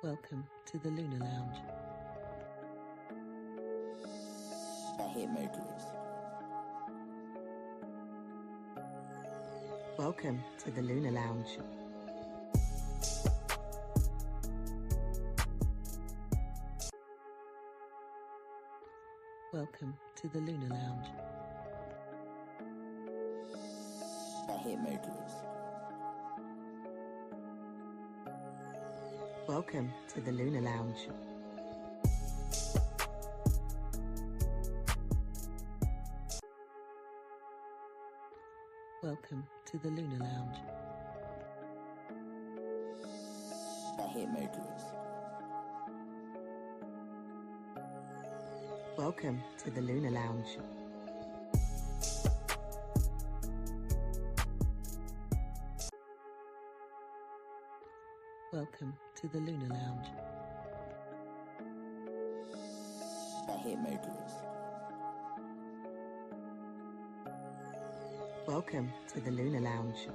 Welcome to the Lunar Lounge. I hate Mercury. Welcome to the Lunar Lounge. Welcome to the Lunar Lounge. I hate Mercury. Welcome to the Lunar Lounge. Welcome to the Lunar Lounge. I hate Mercury. Welcome to the Lunar Lounge. Welcome to the Lunar Lounge. I hate Mercury. Welcome to the Lunar Lounge.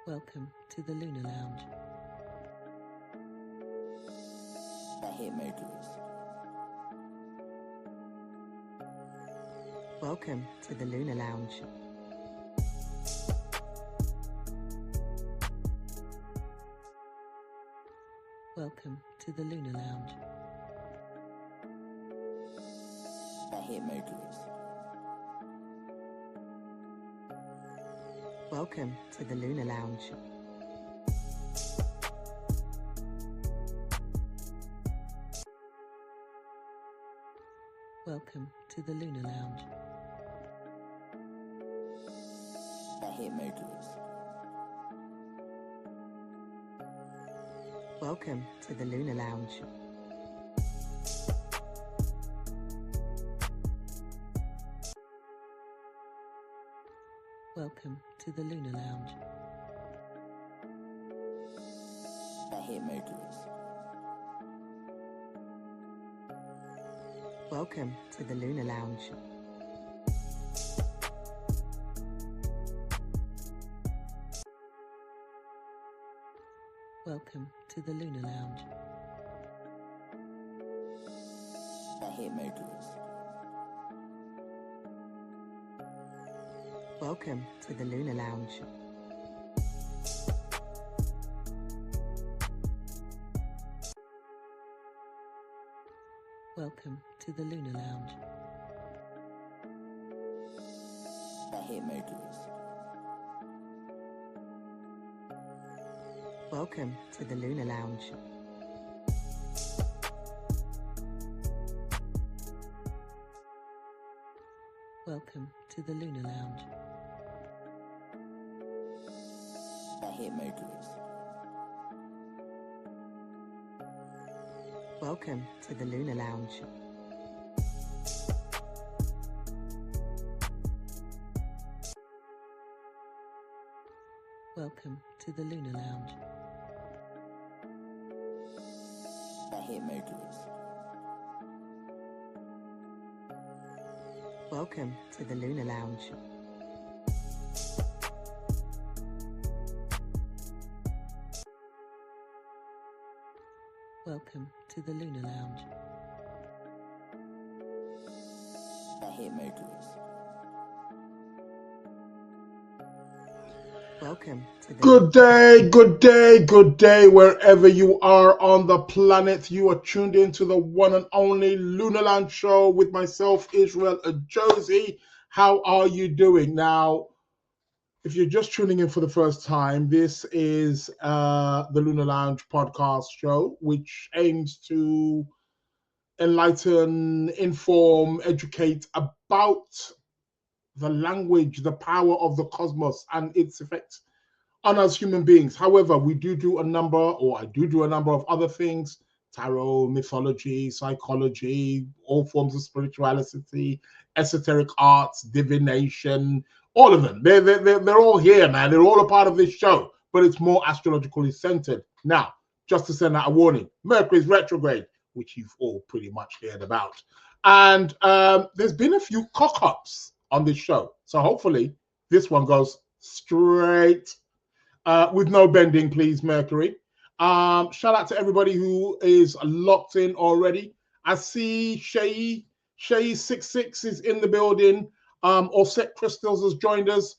Welcome to the Lunar Lounge. I hate Mercury. Welcome to the Lunar Lounge. Welcome to the Lunar Lounge. I hate Mercury. Welcome to the Lunar Lounge. Welcome to the Lunar Lounge. I hate Mercury. Welcome to the Lunar Lounge. Welcome to the Lunar Lounge. I hate Mercury. Welcome to the Lunar Lounge. Welcome to the Lunar Lounge. I hate Mercury. Welcome to the Lunar Lounge. Welcome to the Lunar Lounge. I hate Mercury. Welcome to the Lunar Lounge. Welcome to the Lunar Lounge. I hate Mercury. Welcome to the Lunar Lounge. Welcome to the Lunar Lounge. I hate Mercury. Welcome to the Lunar Lounge. Welcome to the Lunar Lounge. I hate Mercury. Welcome to the Good day, wherever you are on the planet. You are tuned into the one and only Lunar Lounge show with myself, Israel Josie. How are you doing? Now, if you're just tuning in for the first time, this is the Lunar Lounge Podcast show, which aims to enlighten, inform, educate about the language, the power of the cosmos and its effects on us human beings. However, I do a number of other things: tarot, mythology, psychology, all forms of spirituality, esoteric arts, divination, all of them. They're all here, man. They're all a part of this show, but it's more astrologically centered. Now, just to send out a warning, Mercury's retrograde, which you've all pretty much heard about. And there's been a few cock-ups on this show. So hopefully This one goes straight with no bending, please, Mercury. Shout out to everybody who is locked in already. I see Shay66 is in the building. Offset Crystals has joined us.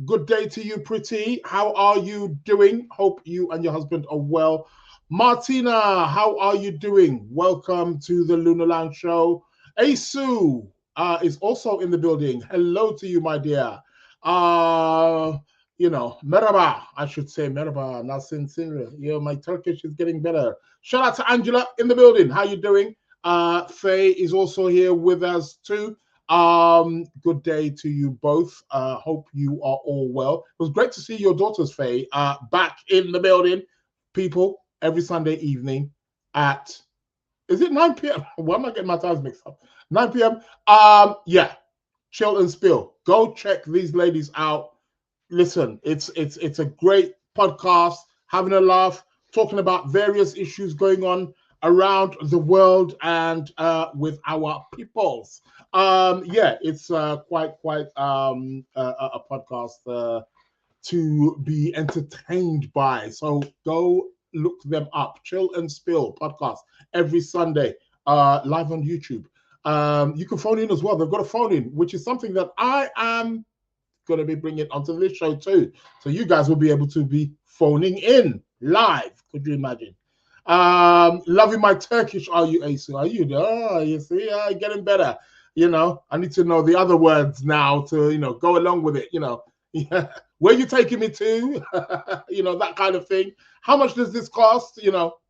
Good day to you, pretty. How are you doing? Hope you and your husband are well. Martina, how are you doing? Welcome to the Lunar Lounge show. Asu is also in the building. Hello to you, my dear. Merhaba, I should say merhaba, Nasin Sinra. My Turkish is getting better. Shout out to Angela in the building. How you doing? Faye is also here with us too. Good day to you both. Hope you are all well. It was great to see your daughters, Faye, back in the building. People, every Sunday evening at, is it 9 p.m.? Why am I getting my times mixed up? 9 p.m. Yeah, chill and spill. Go check these ladies out. Listen, it's a great podcast, having a laugh, talking about various issues going on around the world and with our peoples. It's quite a podcast to be entertained by. So go look them up. Chill and Spill podcast every Sunday, live on YouTube. You can phone in as well. They've got a phone in, which is something that I am going to be bringing onto this show too. So you guys will be able to be phoning in live. Could you imagine? Loving my Turkish, are you, Asu? Are you? Oh, you see, getting better. I need to know the other words now to, go along with it, Yeah. Where you taking me to? That kind of thing. How much does this cost?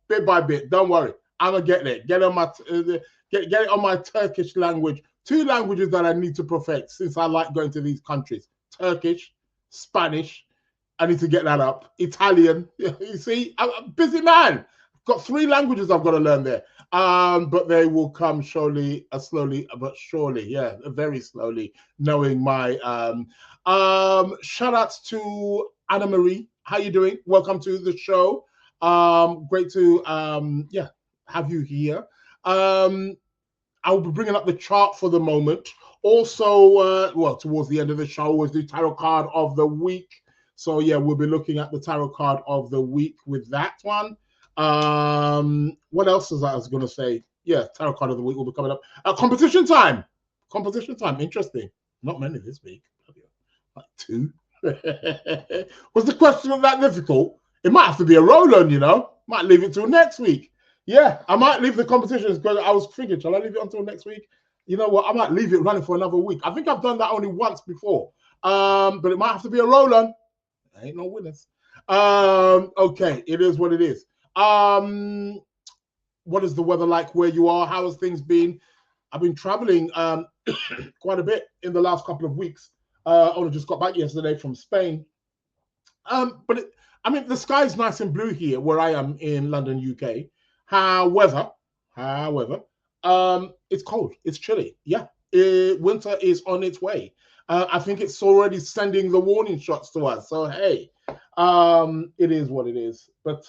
Bit by bit. Don't worry. I'm going to get there. Get it on my Turkish language. 2 languages that I need to perfect since I like going to these countries. Turkish, Spanish. I need to get that up. Italian. You see, I'm a busy man. Got 3 languages I've got to learn there. But they will come slowly but surely. Yeah, very slowly, knowing my shout outs to Anna Marie. How you doing? Welcome to the show. Great to have you here. I'll be bringing up the chart for the moment. Also, towards the end of the show was the tarot card of the week. So yeah, we'll be looking at the tarot card of the week with that one. What else is I was going to say? Yeah, tarot card of the week will be coming up. Competition time. Interesting. Not many this week. Like 2. Was the question that difficult? It might have to be a roll-on, Might leave it till next week. Yeah, I might leave the competitions because I was thinking, shall I leave it until next week? You know what? I might leave it running for another week. I think I've done that only once before. But it might have to be a roll-on. Ain't no winners. Okay, it is what it is. What is the weather like where you are? How has things been? I've been traveling quite a bit in the last couple of weeks. I only just got back yesterday from Spain. But the sky's nice and blue here where I am in London, UK. However, it's cold. It's chilly. Yeah, winter is on its way. I think it's already sending the warning shots to us. So hey, it is what it is. But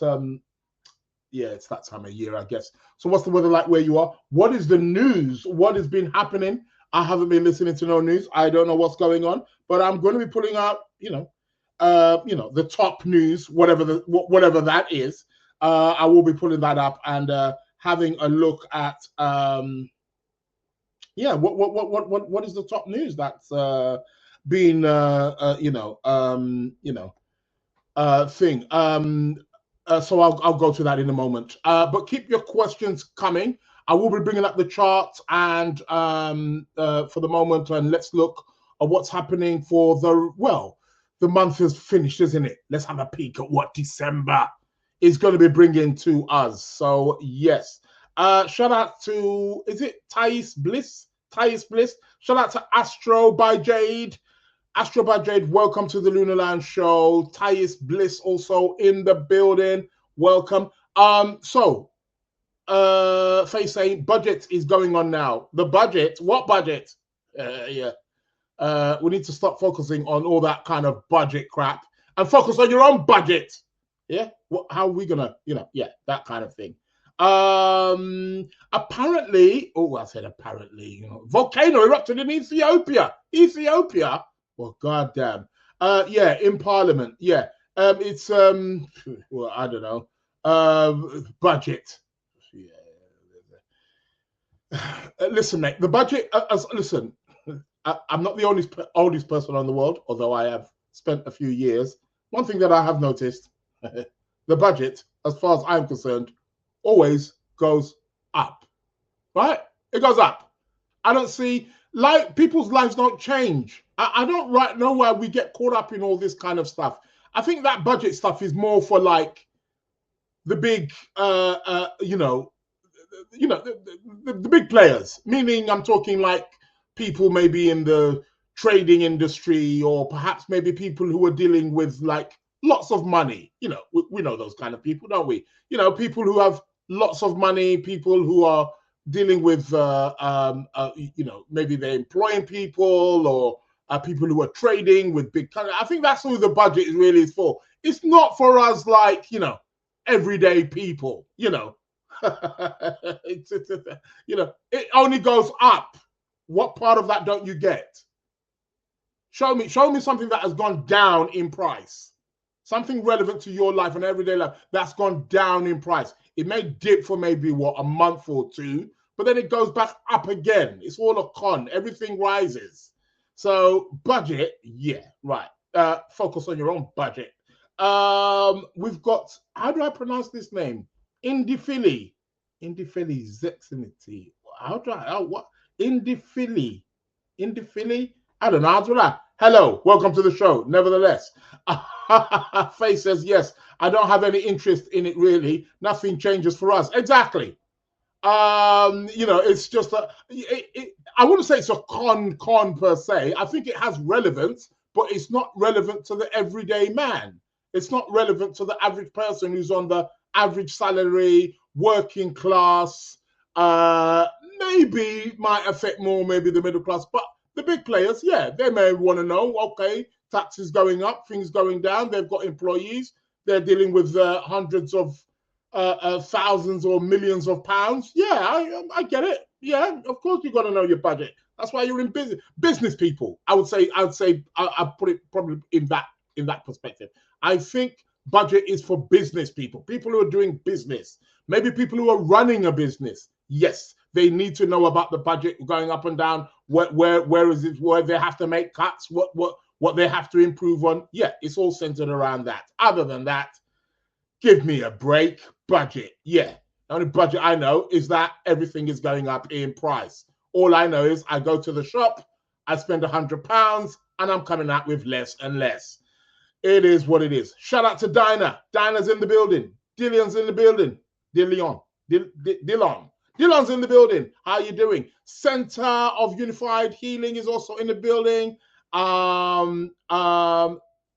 yeah, it's that time of year, I guess. So what's the weather like where you are? What is the news? What has been happening? I haven't been listening to no news. I don't know what's going on, but I'm going to be pulling out, the top news, whatever that is. I will be pulling that up and having a look at what is the top news that's been thing. So I'll go to that in a moment. But keep your questions coming. I will be bringing up the chart and for the moment, and let's look at what's happening for the month is finished, isn't it? Let's have a peek at what December is going to be bringing to us. So yes, shout out to, is it Thais Bliss? Shout out to Astro by Jade. Welcome to the Lunar Lounge show. Thais Bliss also in the building. Welcome. Faye saying budget is going on now. The budget? What budget? We need to stop focusing on all that kind of budget crap and focus on your own budget. Yeah, how are we gonna, that kind of thing. Apparently, volcano erupted in Ethiopia. Well, goddamn. Yeah, in Parliament. Yeah. It's well, I don't know. Budget. Yeah. Listen, mate. The budget. Listen. I'm not the oldest person on the world, although I have spent a few years. One thing that I have noticed, the budget, as far as I'm concerned, always goes up. Right? It goes up. I don't see people's lives don't change. I don't know why we get caught up in all this kind of stuff. I think that budget stuff is more for like the big, the big players. Meaning, I'm talking like people maybe in the trading industry, or perhaps maybe people who are dealing with like lots of money. We know those kind of people, don't we? People who have lots of money, people who are dealing with, maybe they're employing people, or people who are trading with big companies. I think that's who the budget is really for. It's not for us, like, everyday people, it only goes up. What part of that don't you get? Show me something that has gone down in price. Something relevant to your life and everyday life that's gone down in price. It may dip for maybe a month or two, but then it goes back up again. It's all a con. Everything rises. So budget, yeah, right. Focus on your own budget. We've got, how do I pronounce this name? Indifili Zexinity. Indifili. I don't know how to that. Hello, welcome to the show. Nevertheless, Faye says, yes, I don't have any interest in it really. Nothing changes for us. Exactly. It's just I wouldn't say it's a con per se. I think it has relevance, but it's not relevant to the everyday man. It's not relevant to the average person who's on the average salary, working class. Maybe might affect more maybe the middle class, but the big players, yeah, they may want to know, okay, taxes going up, things going down. They've got employees. They're dealing with hundreds of thousands or millions of pounds. Yeah, I get it. Yeah, of course you got to know your budget. That's why you're in business people. I would say I put it probably in that perspective. I think budget is for business people who are doing business, maybe people who are running a business. Yes, they need to know about the budget going up and down. Where is it? Where they have to make cuts? What they have to improve on? Yeah, it's all centered around that. Other than that, give me a break. Budget, yeah. The only budget I know is that everything is going up in price. All I know is I go to the shop, I spend £100, and I'm coming out with less and less. It is what it is. Shout out to Dinah. Dinah's in the building. Dillion's in the building. Dillon's in the building. How are you doing? Center of Unified Healing is also in the building. Anna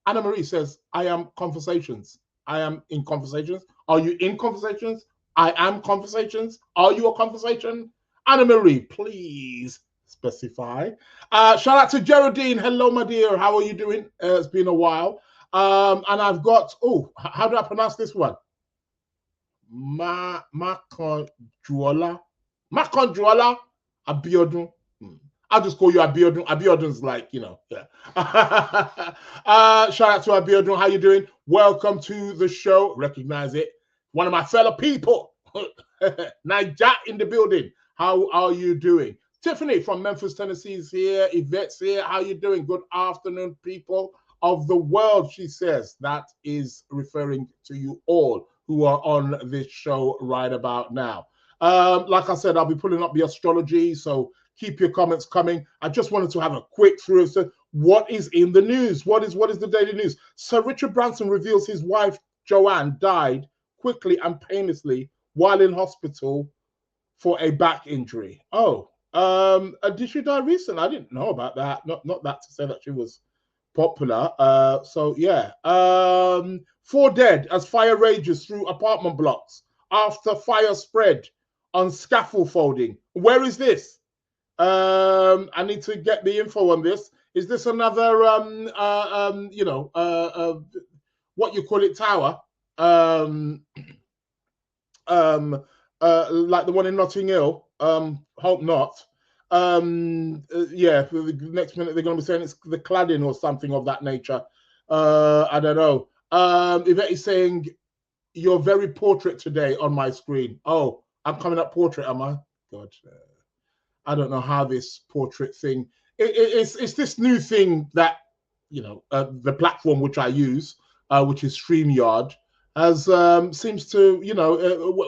Marie says, I am conversations. I am in conversations. Are you in conversations? I am conversations. Are you a conversation? Anna Marie, please specify. Shout out to Geraldine. Hello, my dear. How are you doing? It's been a while. And I've got, how do I pronounce this one? Makonjuola Abiodun. I'll just call you Abiodun. Abiodun's like, yeah. Shout out to Abiodun. How you doing? Welcome to the show. Recognize it. One of my fellow people. Naija in the building. How are you doing? Tiffany from Memphis, Tennessee is here. Yvette's here. How you doing? Good afternoon, people of the world, she says. That is referring to you all who are on this show right about now. Like I said, I'll be pulling up the astrology, so keep your comments coming. I just wanted to have a quick through. So what is in the news? What is the daily news? Sir Richard Branson reveals his wife, Joanne, died quickly and painlessly while in hospital for a back injury. Did she die recently? I didn't know about that. Not that to say that she was popular. So yeah. 4 dead as fire rages through apartment blocks after fire spread on scaffolding. Where is this? I need to get the info on this. Is this another what you call it, tower? Like the one in Notting Hill. Hope not. Yeah, for the next minute they're going to be saying it's the cladding or something of that nature. I don't know. Yvette is saying you're very portrait today on my screen. Oh, I'm coming up portrait, am I? God, I don't know how this portrait thing. It's this new thing that the platform which I use, which is StreamYard, has seems to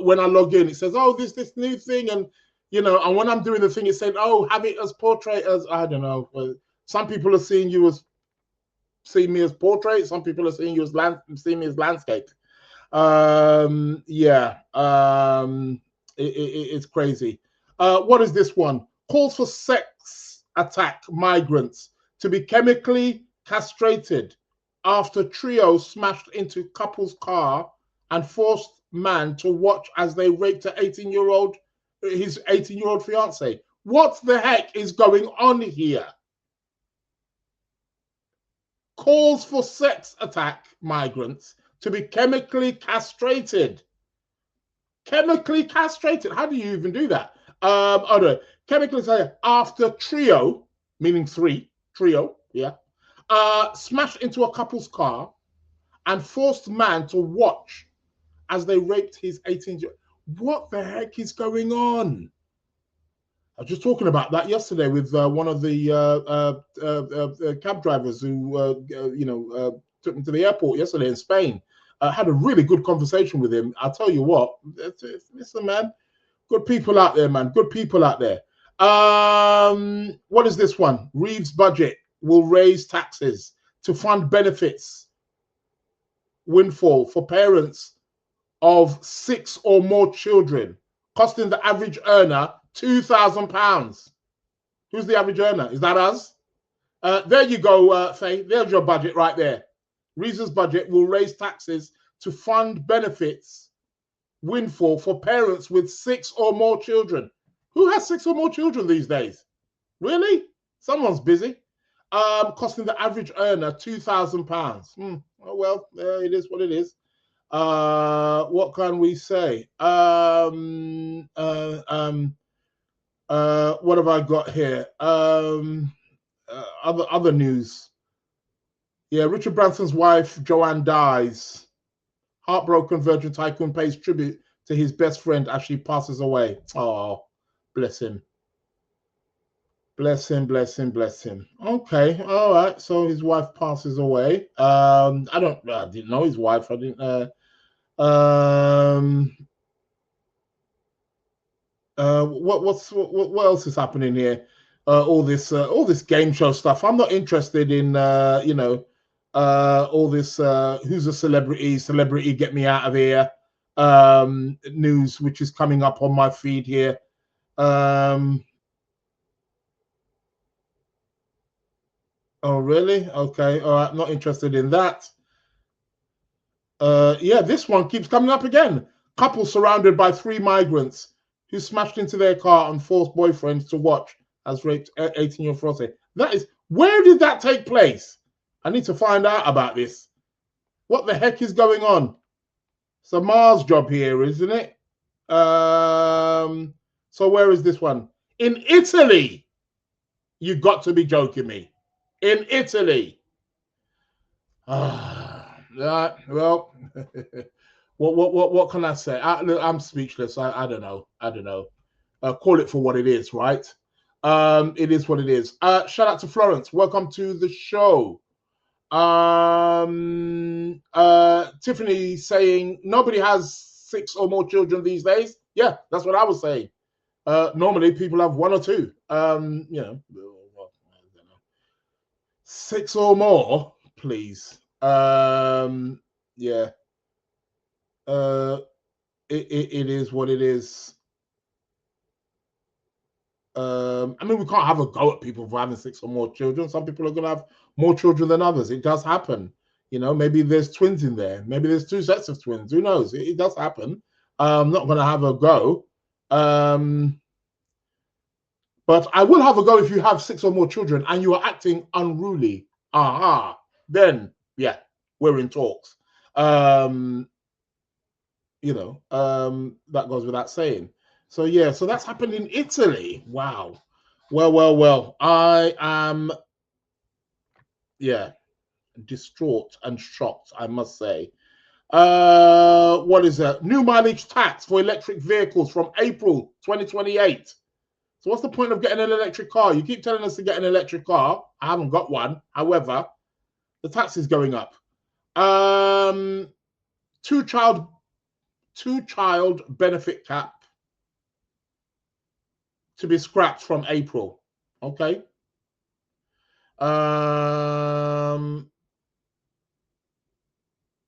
when I log in, it says, oh, this new thing, and and when I'm doing the thing, it's saying, oh, have it as portrait, as I don't know. Some people are seeing me as portrait. Some people are seeing me as landscape. Yeah, it's crazy. What is this one? Calls for sex attack migrants to be chemically castrated after trio smashed into couple's car and forced man to watch as they raped his 18-year-old fiance. What the heck is going on here? Calls for sex attack migrants to be chemically castrated. Chemically castrated. How do you even do that? Oh no, chemically castrated after trio, meaning trio, yeah, smashed into a couple's car and forced man to watch as they raped his 18-year-old. What the heck is going on? I was just talking about that yesterday with one of the cab drivers who, took me to the airport yesterday in Spain. Had a really good conversation with him. I'll tell you what, listen, man, good people out there, man. Good people out there. What is this one? Reeves' budget will raise taxes to fund benefits windfall for parents of 6 or more children, costing the average earner £2,000. Who's the average earner? Is that us? There you go, Faye. There's your budget right there. Reeves' budget will raise taxes to fund benefits windfall for parents with 6 or more children. Who has 6 or more children these days? Really? Someone's busy. Costing the average earner £2,000. Oh, well, it is what it is. What can we say? What have I got here? Other news. Yeah, Richard Branson's wife Joanne dies. Heartbroken Virgin tycoon pays tribute to his best friend as she passes away. Oh, bless him. Bless him, bless him, bless him. Okay, all right. So his wife passes away. I didn't know his wife. I didn't. What else is happening here? All this game show stuff. I'm not interested in all this who's a celebrity get me out of here news, which is coming up on my feed here. Oh, really? Okay. All right. Not interested in that. Yeah, this one keeps coming up again. Couple surrounded by 3 migrants who smashed into their car and forced boyfriends to watch as raped 18-year-old fiance. Where did that take place? I need to find out about this. What the heck is going on? It's a Mars job here, isn't it? So where is this one? In Italy. You got to be joking me. In Italy. Well, what can I say? I'm speechless. I don't know. Call it for what it is, right? It is what it is. Shout out to Florence. Welcome to the show. Tiffany saying nobody has 6 or more children these days. Yeah, that's what I was saying. Normally people have 1 or 2. 6 or more, please. Yeah. It is what it is. I mean, we can't have a go at people for having 6 or more children. Some people are going to have more children than others. It does happen. Maybe there's twins in there. Maybe there's 2 sets of twins. Who knows? It does happen. I'm not going to have a go. But I will have a go if you have 6 or more children and you are acting unruly. Then, yeah, we're in talks. That goes without saying. So, yeah, so that's happened in Italy. Wow. Well. I am, distraught and shocked, I must say. What is that? New mileage tax for electric vehicles from April 2028. So what's the point of getting an electric car? You keep telling us to get an electric car. I haven't got one. However, the tax is going up. Two child benefit cap to be scrapped from April. Okay.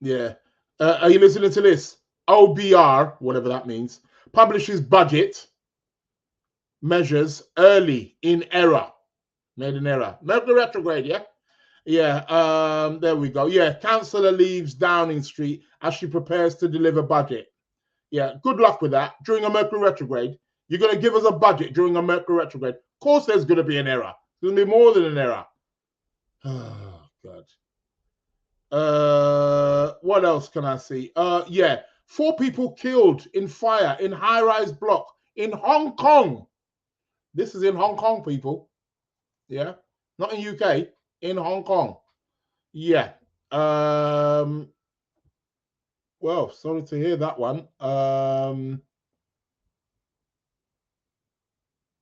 Yeah. Are you listening to this? OBR, whatever that means, publishes budget measures early in error. Made an error. Mercury retrograde, yeah? Yeah, there we go. Yeah, councillor leaves Downing Street as she prepares to deliver budget. Yeah, good luck with that. During a Mercury retrograde, you're going to give us a budget during a Mercury retrograde. Of course there's going to be an error. There's going to be more than an error. Oh, God. What else can I see? 4 people killed in fire in high-rise block in Hong Kong. This is in Hong Kong, people. Yeah, not in UK, in Hong Kong. Yeah. Well, sorry to hear that one.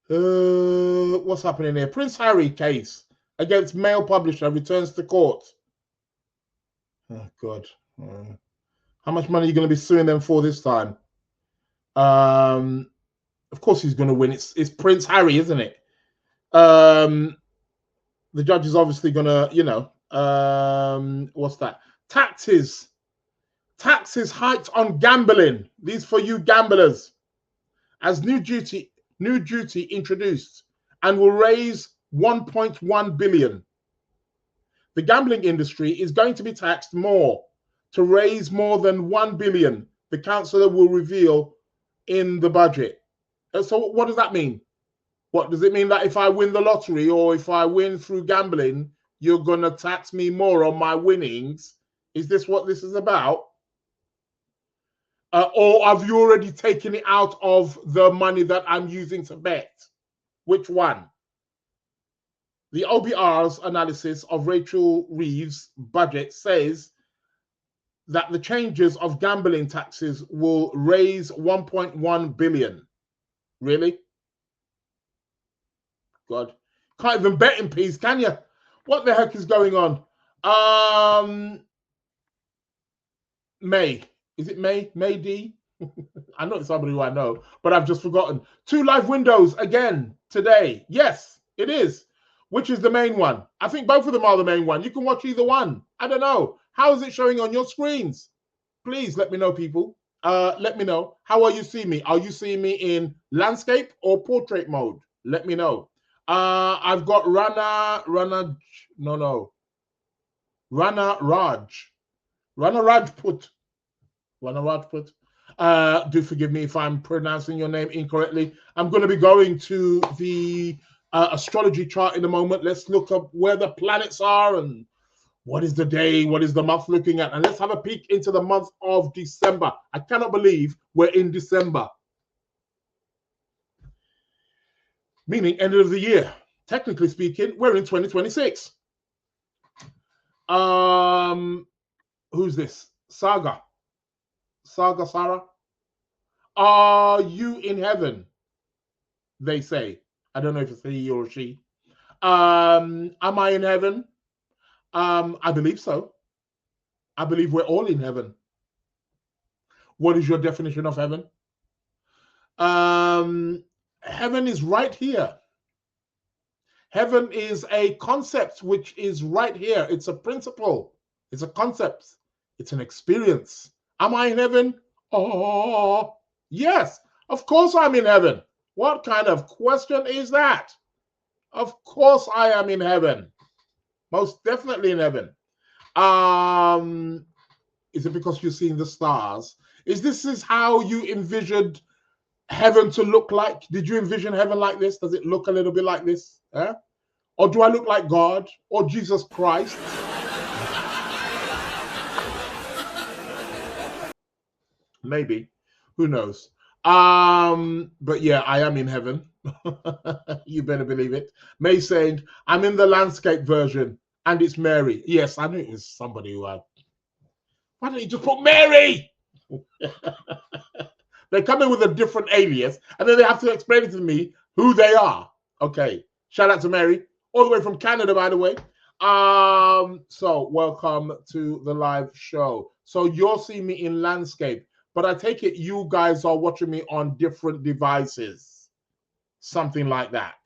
What's happening here? Prince Harry case against male publisher returns to court. Oh, God. How much money are you going to be suing them for this time? Of course he's going to win. It's Prince Harry, isn't it? The judge is obviously going to, what's that? Taxes hiked on gambling. These for you gamblers. As new duty introduced and will raise 1.1 billion. The gambling industry is going to be taxed more to raise more than 1 billion. The councillor will reveal in the budget. So what does that mean? What does it mean that if I win the lottery or if I win through gambling, you're going to tax me more on my winnings? Is this what this is about? Or have you already taken it out of the money that I'm using to bet? Which one? The OBR's analysis of Rachel Reeves' budget says that the changes of gambling taxes will raise 1.1 billion. Really? God. Can't even bet in peace, can you? What the heck is going on? May. Is it May? May D? I know it's somebody who I know, but I've just forgotten. 2 live windows again today. Yes, it is. Which is the main one? I think both of them are the main one. You can watch either one. I don't know. How is it showing on your screens? Please let me know, people. Let me know. How are you seeing me? Are you seeing me in landscape or portrait mode? Let me know. I've got Rana Rajput. Do forgive me if I'm pronouncing your name incorrectly. I'm going to be going to the astrology chart in a moment. Let's look up where the planets are and what is the day, what is the month looking at. And let's have a peek into the month of December. I cannot believe we're in December. Meaning end of the year. Technically speaking, we're in 2026. Who's this? Sarah. Are you in heaven? They say. I don't know if it's he or she. Am I in heaven? I believe so. I believe we're all in heaven. What is your definition of heaven? Heaven is right here. Heaven is a concept which is right here. It's a principle. It's a concept. It's an experience. Am I in heaven? Oh, yes. Of course I'm in heaven. What kind of question is that? Of course I am in heaven. Most definitely in heaven. Is it because you're seeing the stars? This is how you envisioned heaven to look like? Did you envision heaven like this? Does it look a little bit like this? Or do I look like God or Jesus Christ? Maybe. Who knows? But yeah, I am in heaven. You better believe it. May saying, I'm in the landscape version and it's Mary. Yes, I knew it was somebody who had. Why don't you just put Mary? They come in with a different alias and then they have to explain it to me who they are. Okay. Shout out to Mary, all the way from Canada, by the way. So welcome to the live show. So you're seeing me in landscape, but I take it you guys are watching me on different devices, something like that.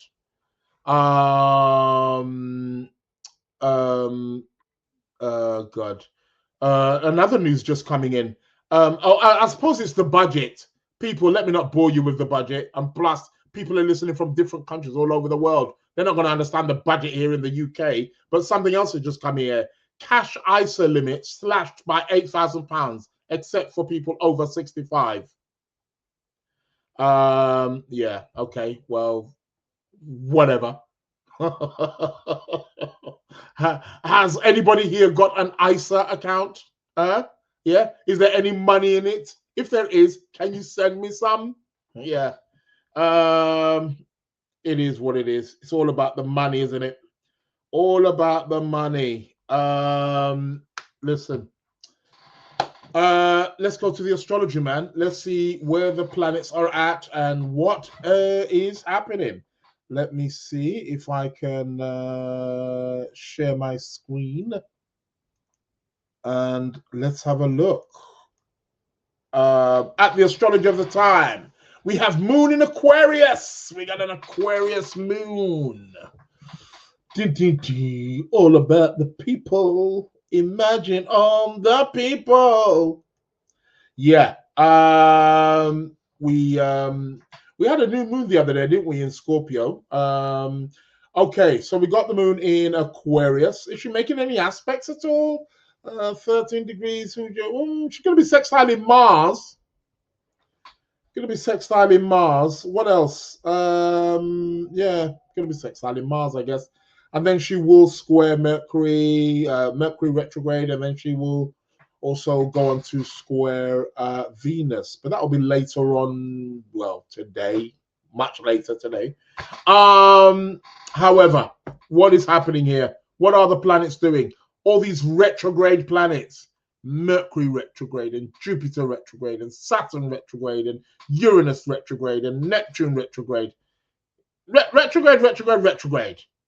God. Another news just coming in. I suppose it's the budget. People, let me not bore you with the budget. And plus, people are listening from different countries all over the world. They're not going to understand the budget here in the UK. But something else has just come here. Cash ISA limit slashed by £8,000, except for people over 65. Yeah, okay, well, whatever. Has anybody here got an ISA account? Yeah, is there any money in it? If there is, can you send me some? Yeah. It is what it is. It's all about the money, isn't it? All about the money. Listen. Let's go to the astrology, man. Let's see where the planets are at and what is happening. Let me see if I can share my screen. And let's have a look. At the astrology of the time, we have moon in Aquarius. We got an Aquarius moon. All about the people. Imagine on the people. Yeah. We had a new moon the other day, didn't we, in Scorpio? Okay, so we got the moon in Aquarius. Is she making any aspects at all? 13 degrees. She's going to be sextiling Mars. What else? Yeah, going to be sextiling Mars, I guess. And then she will square Mercury, Mercury retrograde, and then she will also go on to square Venus. But that will be later on, well, today, much later today. However, what is happening here? What are the planets doing? All these retrograde planets, Mercury retrograde and Jupiter retrograde and Saturn retrograde and Uranus retrograde and Neptune retrograde. Retrograde.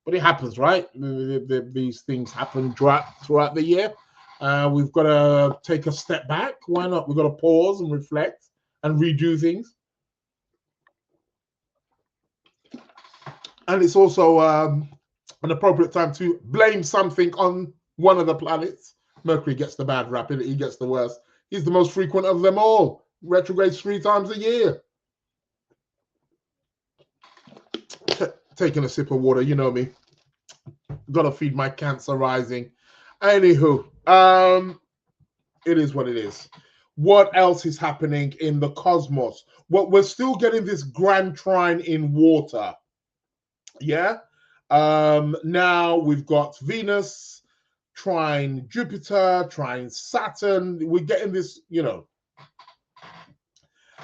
But it happens, right? These things happen throughout the year. We've got to take a step back. Why not? We've got to pause and reflect and redo things. And it's also an appropriate time to blame something on one of the planets. Mercury gets the bad rap, he gets the worst. He's the most frequent of them all. Retrogrades 3 times a year. Taking a sip of water, you know me. Gotta feed my Cancer rising. Anywho, it is what it is. What else is happening in the cosmos? Well, we're still getting this grand trine in water. Yeah. Now we've got Venus, trine Jupiter, trine Saturn. We're getting this,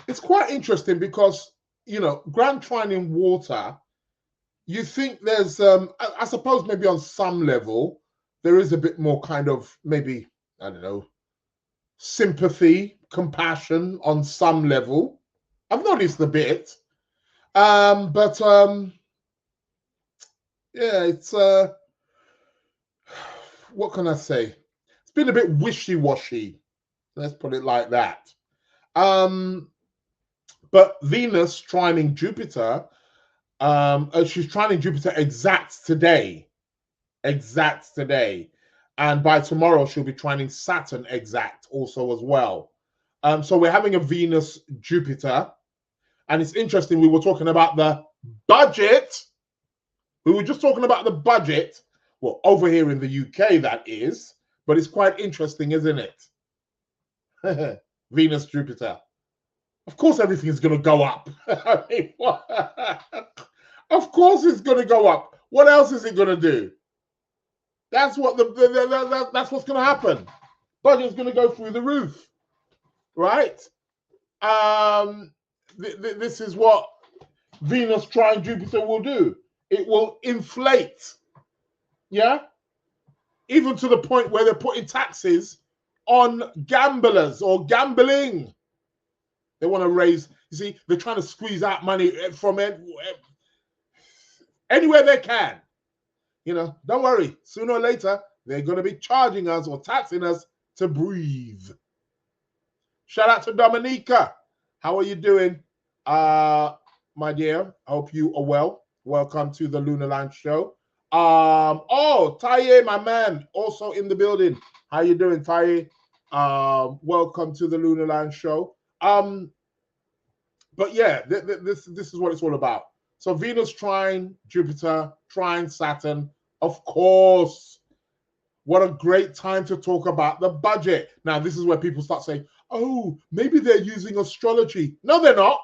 it's quite interesting because, grand trine in water, you think there's, I suppose maybe on some level, there is a bit more kind of maybe, I don't know, sympathy, compassion on some level. I've noticed a bit. But yeah, it's, what can I say? It's been a bit wishy-washy. Let's put it like that. But Venus trining Jupiter, she's trining Jupiter exact today. And by tomorrow, she'll be trining Saturn exact also as well. So we're having a Venus Jupiter. And it's interesting, we were talking about the budget. We were just talking about the budget. Well, over here in the UK, that is. But it's quite interesting, isn't it? Venus Jupiter. Of course, everything is going to go up. Of course, it's going to go up. What else is it going to do? That's what that's what's going to happen. Budget's going to go through the roof, right? This is what Venus trine Jupiter will do. It will inflate, yeah? Even to the point where they're putting taxes on gamblers or gambling. They want to raise, you see, they're trying to squeeze out money from anywhere they can. You know, don't worry. Sooner or later, they're going to be charging us or taxing us to breathe. Shout out to Dominica. How are you doing, my dear? I hope you are well. Welcome to the Lunar Lounge show. Oh, Taye, my man, also in the building. How you doing, Taye? Welcome to the Lunar Lounge show. But yeah, this is what it's all about. So Venus trine Jupiter, trine Saturn, of course. What a great time to talk about the budget. Now, this is where people start saying, oh, maybe they're using astrology. No, they're not.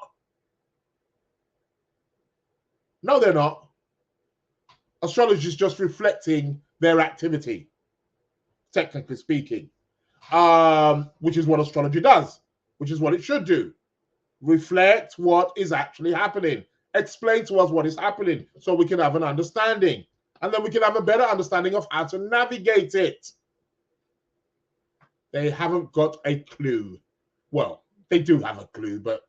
No, they're not. Astrology is just reflecting their activity, technically speaking, which is what astrology does, which is what it should do. Reflect what is actually happening. Explain to us what is happening so we can have an understanding. And then we can have a better understanding of how to navigate it. They haven't got a clue. Well, they do have a clue, but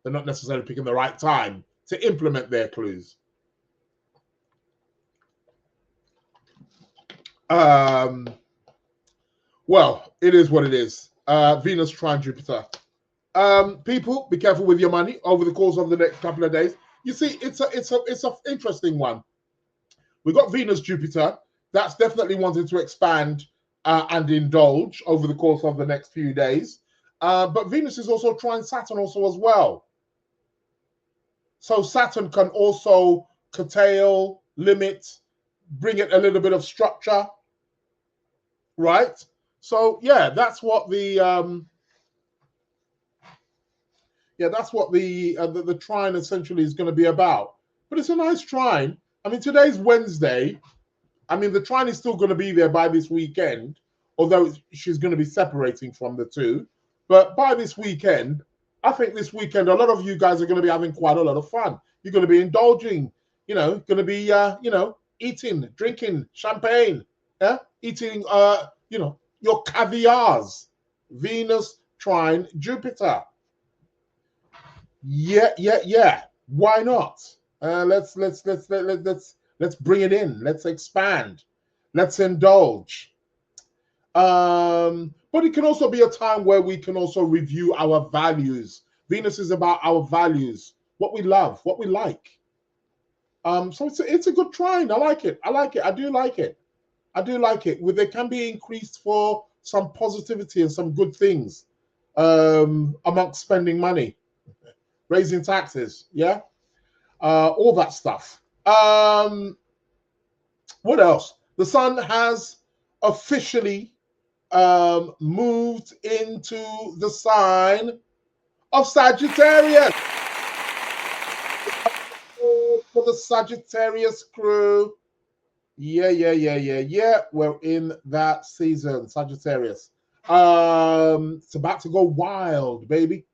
they're not necessarily picking the right time to implement their clues. Well, it is what it is. Venus trine Jupiter. People, be careful with your money over the course of the next couple of days. You see, it's an interesting one. We got Venus Jupiter. That's definitely wanting to expand and indulge over the course of the next few days. But Venus is also trine Saturn also as well. So Saturn can also curtail, limit, bring it a little bit of structure, right? So yeah, that's what the the trine essentially is going to be about. But it's a nice trine. I mean, today's Wednesday. I mean, the trine is still going to be there by this weekend, although she's going to be separating from the two. But by this weekend, I think this weekend, a lot of you guys are going to be having quite a lot of fun. You're going to be indulging, you know, going to be, eating, drinking champagne, eating, your caviars. Venus trine Jupiter. Yeah. Why not? Let's bring it in. Let's expand. Let's indulge. But it can also be a time where we can also review our values. Venus is about our values, what we love, what we like. So it's a good trine. I like it. I do like it. There can be increased for some positivity and some good things amongst spending money, raising taxes, yeah, all that stuff. What else? The sun has officially moved into the sign of Sagittarius. For the Sagittarius crew. Yeah. We're in that season, Sagittarius. It's about to go wild, baby.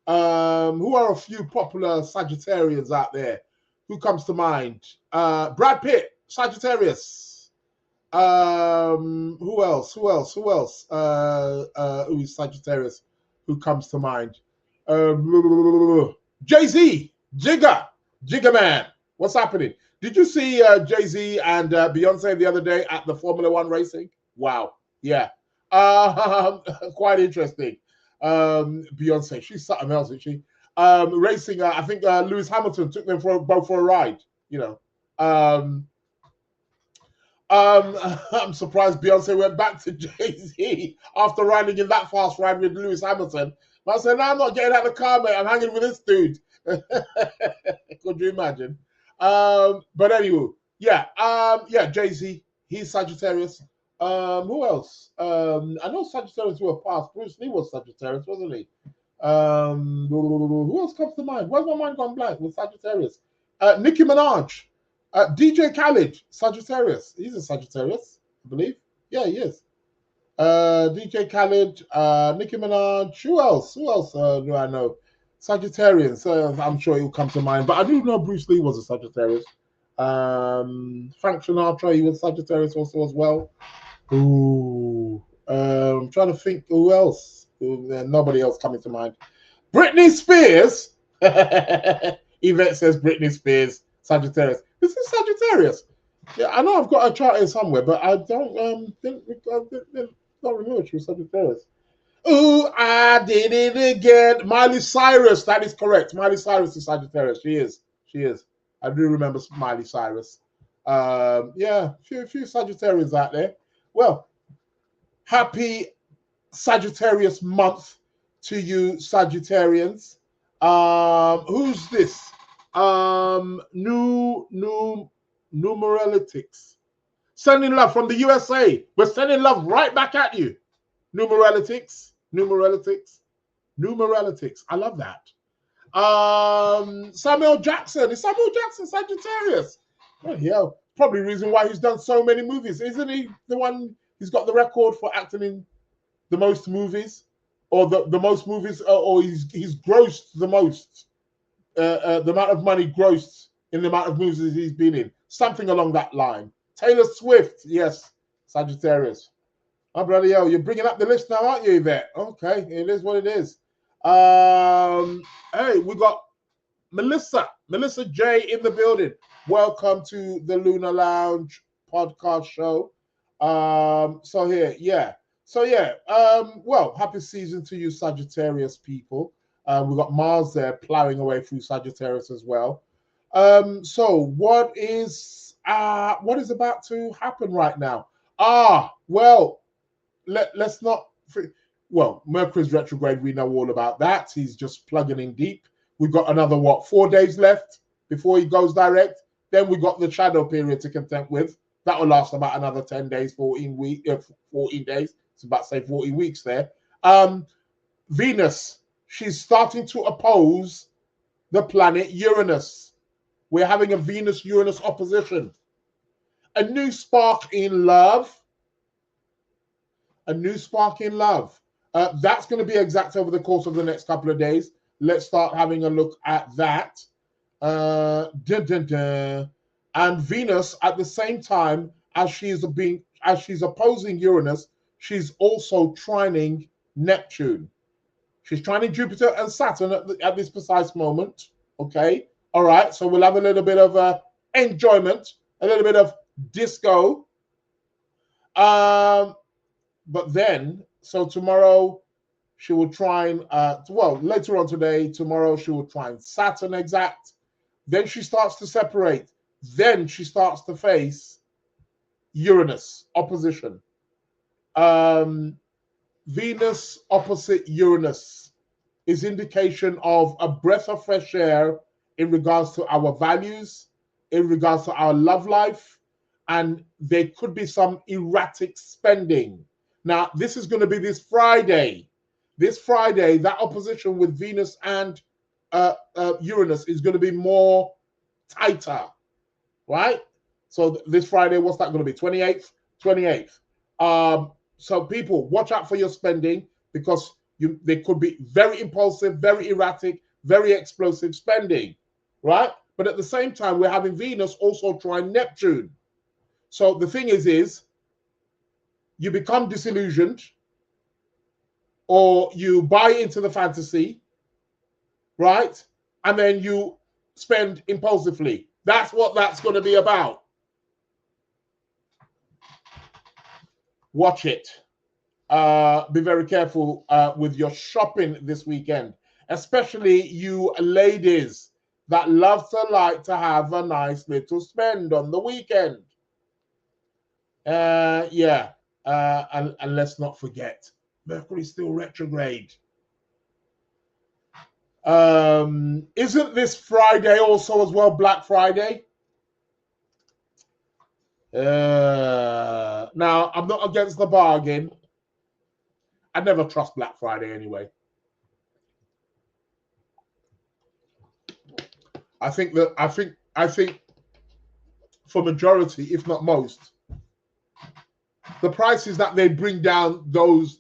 Who are a few popular Sagittarians out there? Who comes to mind? Brad Pitt, Sagittarius. Who else? Who is Sagittarius? Who comes to mind? Jay-Z, Jigga Man. What's happening? Did you see Jay-Z and Beyonce the other day at the Formula One racing? Wow. Yeah. Quite interesting. Beyonce, she's something else, isn't she? Racing, I think Lewis Hamilton took them both for a ride, you know. I'm surprised Beyonce went back to Jay-Z after riding in that fast ride with Lewis Hamilton. But I said, no, I'm not getting out of the car, mate. I'm hanging with this dude. Could you imagine? But anyway, Jay-Z, he's Sagittarius. Who else? I know Sagittarius were past. Bruce Lee was Sagittarius, wasn't he? Who else comes to mind? Where's my mind gone blank with Sagittarius? Nicki Minaj. DJ Khaled, Sagittarius. He's a Sagittarius, I believe. Yeah, he is. DJ Khaled, Nicki Minaj. Who else do I know? Sagittarians. I'm sure it will come to mind. But I do know Bruce Lee was a Sagittarius. Frank Sinatra, he was Sagittarius also as well. Ooh. I'm trying to think who else. Nobody else coming to mind. Britney Spears. Yvette says Britney Spears, Sagittarius. This is Sagittarius. Yeah, I know I've got a chart here somewhere, but I don't think I don't remember she was Sagittarius. Ooh, I did it again. Miley Cyrus, that is correct. Miley Cyrus is Sagittarius. She is. She is. I do remember Miley Cyrus. Yeah, few Sagittarians out there. Well, happy Sagittarius month to you, Sagittarians. Who's this? Numeralitics. Sending love from the USA. We're sending love right back at you. Numeralitics. I love that. Samuel Jackson. Is Samuel Jackson Sagittarius? Oh, yeah. Probably the reason why he's done so many movies. Isn't he the one? He's got the record for acting in the most movies, or the most movies, or he's grossed the most, the amount of money grossed in the amount of movies he's been in. Something along that line. Taylor Swift, yes, Sagittarius. Oh, bloody hell, you're bringing up the list now, aren't you, Yvette? Okay, it is what it is. Hey, we got Melissa J in the building. Welcome to the Lunar Lounge podcast show. Well, happy season to you, Sagittarius people. We've got Mars there plowing away through Sagittarius as well. So what is about to happen right now? Let's not. Well, Mercury's retrograde. We know all about that. He's just plugging in deep. We've got another 4 days left before he goes direct. Then we got the shadow period to contend with. That will last about another 10 days, 14 days. It's about to say 14 weeks there. Venus, she's starting to oppose the planet Uranus. We're having a Venus-Uranus opposition. A new spark in love. That's going to be exact over the course of the next couple of days. Let's start having a look at that. And Venus, at the same time as she's opposing Uranus, she's also trining Neptune. She's trining Jupiter and Saturn at this precise moment. Okay, all right. So we'll have a little bit of enjoyment, a little bit of disco. But then, so tomorrow she will trine. Later on today, tomorrow she will trine Saturn exact. Then she starts to separate. Then she starts to face Uranus opposition. Venus opposite Uranus is indication of a breath of fresh air in regards to our values, in regards to our love life, and there could be some erratic spending. Now, this is going to be this Friday. This Friday, that opposition with Venus and Uranus is going to be more tighter, right? So this Friday, what's that going to be? 28th? 28th. So people, watch out for your spending, because they could be very impulsive, very erratic, very explosive spending, right? But at the same time, we're having Venus also trine Neptune. So the thing is you become disillusioned, or you buy into the fantasy, right? And then you spend impulsively. That's what that's going to be about. Watch it. Be very careful with your shopping this weekend, especially you ladies that love to have a nice little spend on the weekend. And let's not forget, Mercury's still retrograde. Isn't this Friday also as well Black Friday? Now, I'm not against the bargain. I never trust Black Friday anyway. I think for majority, if not most, the prices that they bring down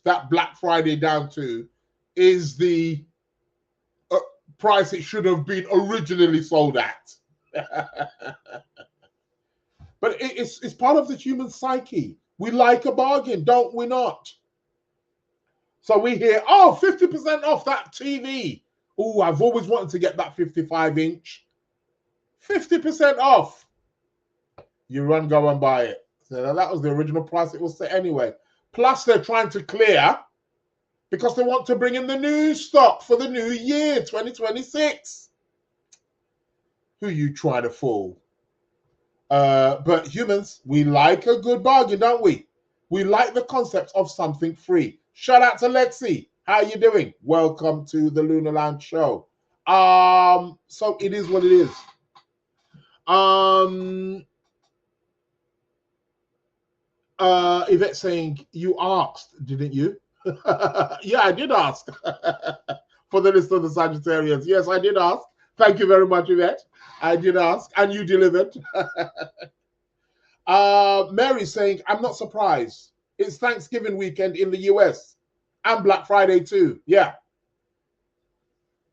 that Black Friday down to is the price it should have been originally sold at. But it's part of the human psyche. We like a bargain, don't we not? So we hear, oh, 50% off that TV. Oh, I've always wanted to get that 55-inch. 50% off. You run, go and buy it. So that was the original price it was set anyway. Plus, they're trying to clear because they want to bring in the new stock for the new year, 2026. Who you trying to fool? But humans, we like a good bargain, don't we? We like the concept of something free. Shout out to Lexi. How you doing? Welcome to the Lunar Lounge show. So it is what it is. Yvette saying, you asked, didn't you? Yeah, I did ask for the list of the Sagittarians. Yes, I did ask. Thank you very much, Yvette. I did ask, and you delivered. Mary saying, I'm not surprised. It's Thanksgiving weekend in the US and Black Friday too. Yeah.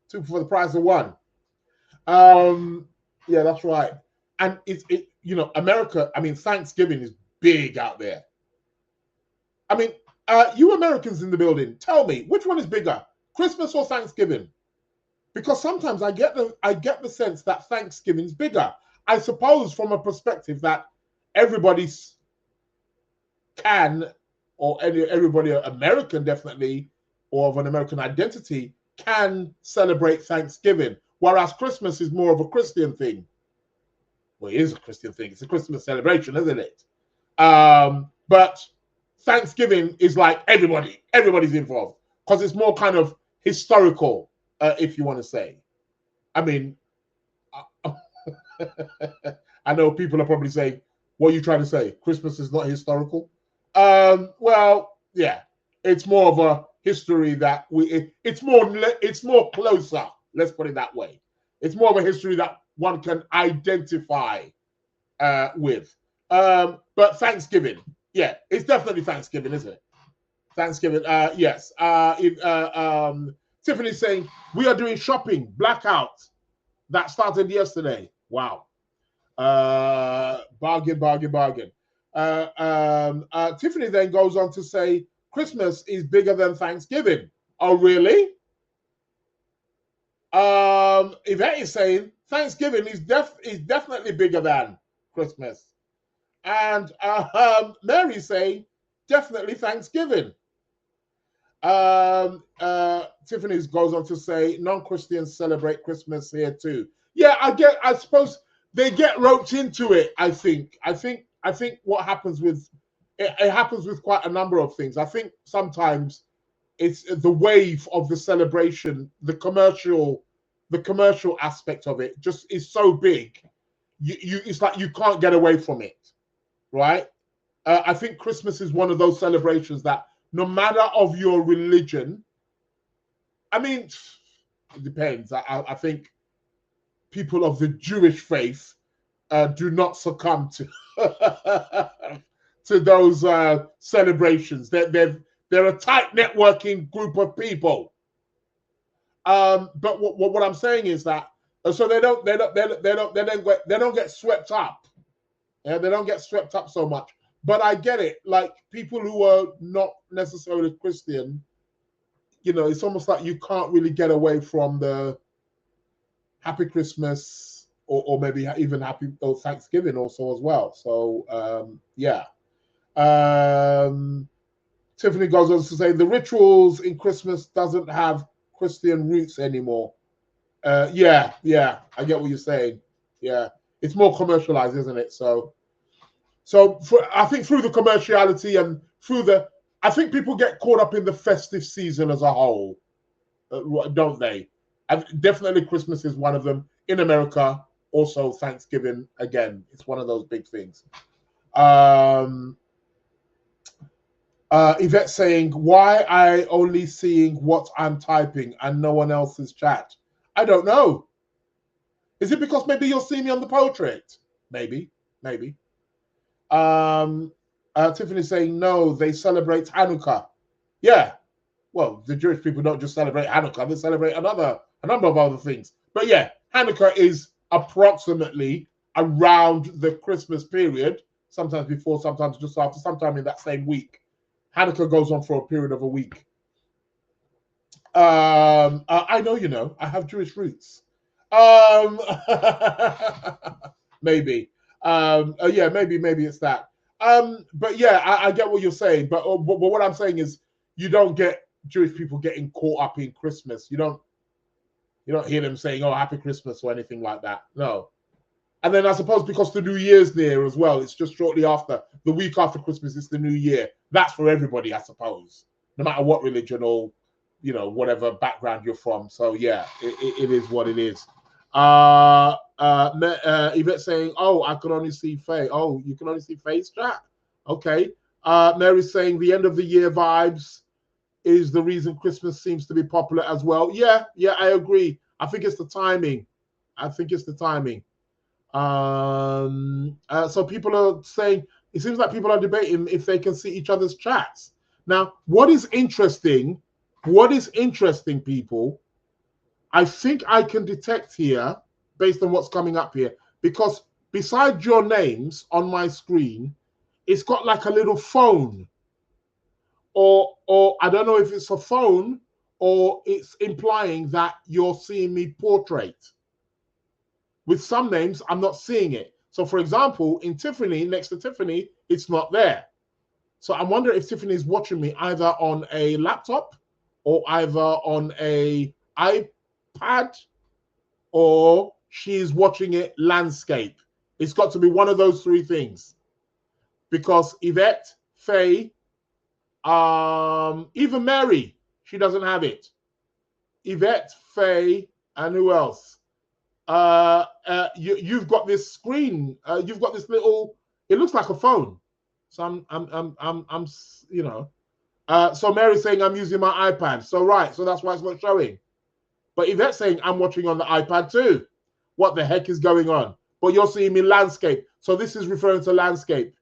2 for the price of 1. Yeah, that's right. And America, I mean, Thanksgiving is big out there. I mean, you Americans in the building, tell me, which one is bigger, Christmas or Thanksgiving? Because sometimes I get the sense that Thanksgiving's bigger. I suppose from a perspective that everybody American definitely, or of an American identity, can celebrate Thanksgiving, whereas Christmas is more of a Christian thing. Well, it is a Christian thing. It's a Christmas celebration, isn't it? But Thanksgiving is like everybody's involved because it's more kind of historical, if you want to say. I mean, I know people are probably saying, what are you trying to say? Christmas is not historical? Well, yeah, it's more of a history that it's more closer. Let's put it that way. It's more of a history that one can identify with. But Thanksgiving, yeah, it's definitely Thanksgiving, isn't it? Thanksgiving, yes. Tiffany's saying, we are doing shopping, blackout. That started yesterday. Wow. Bargain. Tiffany then goes on to say, Christmas is bigger than Thanksgiving. Oh, really? Yvette is saying, Thanksgiving is definitely bigger than Christmas. And Mary's saying, definitely Thanksgiving. Tiffany goes on to say, non-Christians celebrate Christmas here too. Yeah, I suppose they get roped into it. I think what happens with it happens with quite a number of things. I think sometimes it's the wave of the celebration, the commercial aspect of it just is so big. It's like you can't get away from it, right? I think Christmas is one of those celebrations that no matter of your religion, I mean, it depends. I think people of the Jewish faith do not succumb to to those celebrations. They're a tight networking group of people. But what I'm saying is that so they don't get swept up. Yeah, they don't get swept up so much. But I get it. Like people who are not necessarily Christian, it's almost like you can't really get away from the Happy Christmas or maybe even Happy Thanksgiving also as well. So yeah. Tiffany goes on to say the rituals in Christmas doesn't have Christian roots anymore. Yeah, I get what you're saying. Yeah, it's more commercialized, isn't it? So I think through the commerciality and I think people get caught up in the festive season as a whole, don't they? And definitely Christmas is one of them. In America, also Thanksgiving, again, it's one of those big things. Yvette saying, why I only seeing what I'm typing and no one else's chat? I don't know. Is it because maybe you'll see me on the portrait? Maybe. Tiffany's saying, no, they celebrate Hanukkah. Yeah. Well, the Jewish people don't just celebrate Hanukkah, they celebrate another a number of other things. But yeah, Hanukkah is approximately around the Christmas period, sometimes before, sometimes just after, sometime in that same week. Hanukkah goes on for a period of a week. I know you know, I have Jewish roots. Maybe. Yeah, maybe it's that. But yeah, I get what you're saying. But what I'm saying is, you don't get Jewish people getting caught up in Christmas. You don't hear them saying, "Oh, Happy Christmas" or anything like that. No. And then I suppose because the New Year's near as well, it's just shortly after, the week after Christmas, it's the New Year. That's for everybody, I suppose, no matter what religion or, you know, whatever background you're from. So yeah, it is what it is. Yvette saying, "Oh, I could only see Faye." Oh, you can only see Faye's chat. Okay. Mary's saying the end of the year vibes is the reason Christmas seems to be popular as well. Yeah, I agree. I think it's the timing. So people are saying, it seems like people are debating if they can see each other's chats. Now, what is interesting, people, I think I can detect here, based on what's coming up here, because beside your names on my screen, it's got like a little phone. Or I don't know if it's a phone or it's implying that you're seeing me portrait. With some names, I'm not seeing it. So for example, in Tiffany, next to Tiffany, it's not there. So I wonder if Tiffany is watching me either on a laptop or either on a iPad, or she's watching it landscape. It's got to be one of those three things. Because Yvette, Faye, even Mary, she doesn't have it. Yvette, Faye, and who else? You've got this screen. You've got this little. It looks like a phone. So I'm you know. So Mary's saying I'm using my iPad. So right. So that's why it's not showing. But Yvette's saying I'm watching on the iPad too. What the heck is going on? But you're seeing me landscape. So this is referring to landscape.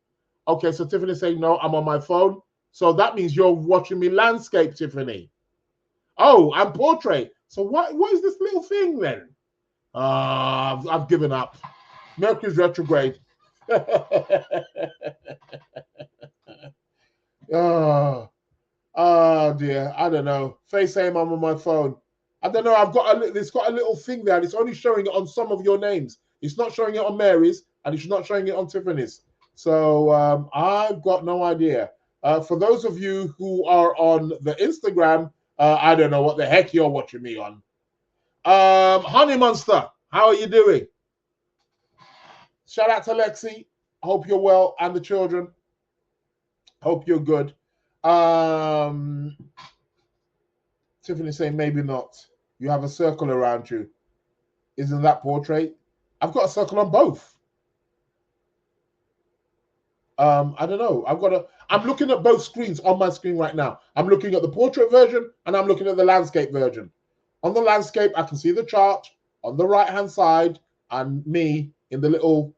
Okay. So Tiffany's saying no, I'm on my phone. So that means you're watching me landscape, Tiffany. Oh, I'm portrait. So what is this little thing then? I've given up. Mercury's retrograde. Oh dear. I don't know. Faye saying I'm on my phone. I don't know. It's got a little thing there, and it's only showing it on some of your names. It's not showing it on Mary's, and it's not showing it on Tiffany's. So I've got no idea. For those of you who are on the Instagram, I don't know what the heck you're watching me on. Honey Monster, how are you doing? Shout out to Lexi. Hope you're well, and the children. Hope you're good. Tiffany saying maybe not. You have a circle around you. Isn't that portrait? I've got a circle on both. I don't know. I'm looking at both screens on my screen right now. I'm looking at the portrait version and I'm looking at the landscape version. On the landscape, I can see the chart on the right-hand side and me in the little,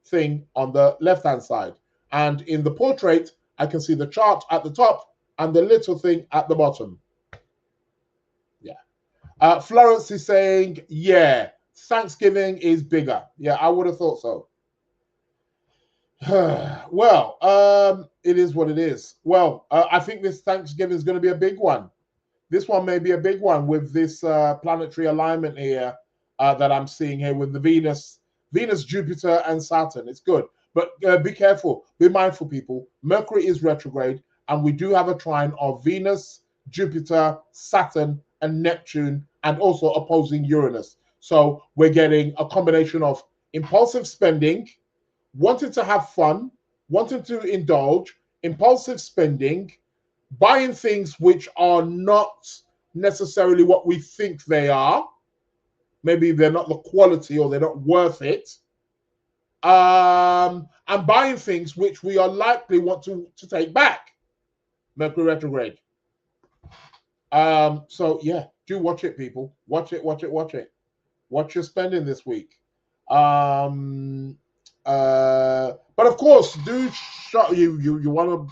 thing on the left-hand side. And in the portrait, I can see the chart at the top and the little thing at the bottom. Yeah. Florence is saying, yeah, Thanksgiving is bigger. Yeah, I would have thought so. Well, it is what it is. Well, I think this Thanksgiving is going to be a big one. This one may be a big one with this planetary alignment here that I'm seeing here with the Venus, Jupiter, and Saturn. It's good. But be careful. Be mindful, people. Mercury is retrograde, and we do have a trine of Venus, Jupiter, Saturn, and Neptune, and also opposing Uranus. So we're getting a combination of impulsive spending, wanting to have fun, wanting to indulge, impulsive spending, buying things which are not necessarily what we think they are. Maybe they're not the quality or they're not worth it. And buying things which we are likely want to take back. Mercury retrograde. So yeah, do watch it, people. Watch it. Watch your spending this week. But of course, do you want to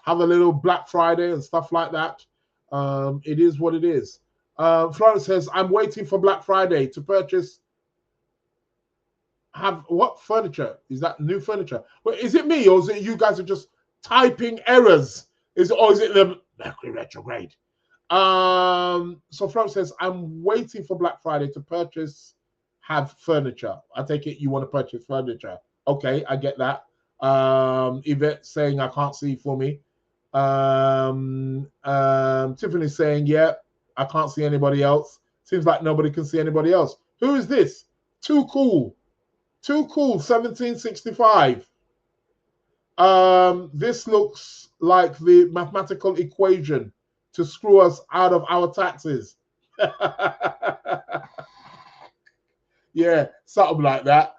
have a little Black Friday and stuff like that. It is what it is. Florence says, I'm waiting for Black Friday to purchase. Have what furniture? Is that new furniture? Well, is it me or is it you guys are just typing errors? Or is it the Mercury retrograde? So Florence says, I'm waiting for Black Friday to have furniture. I take it you want to purchase furniture. Okay, I get that. Yvette saying I can't see for me. Tiffany saying, yeah, I can't see anybody else. Seems like nobody can see anybody else. Who is this? Too Cool 1765. This looks like the mathematical equation to screw us out of our taxes. Yeah, something like that.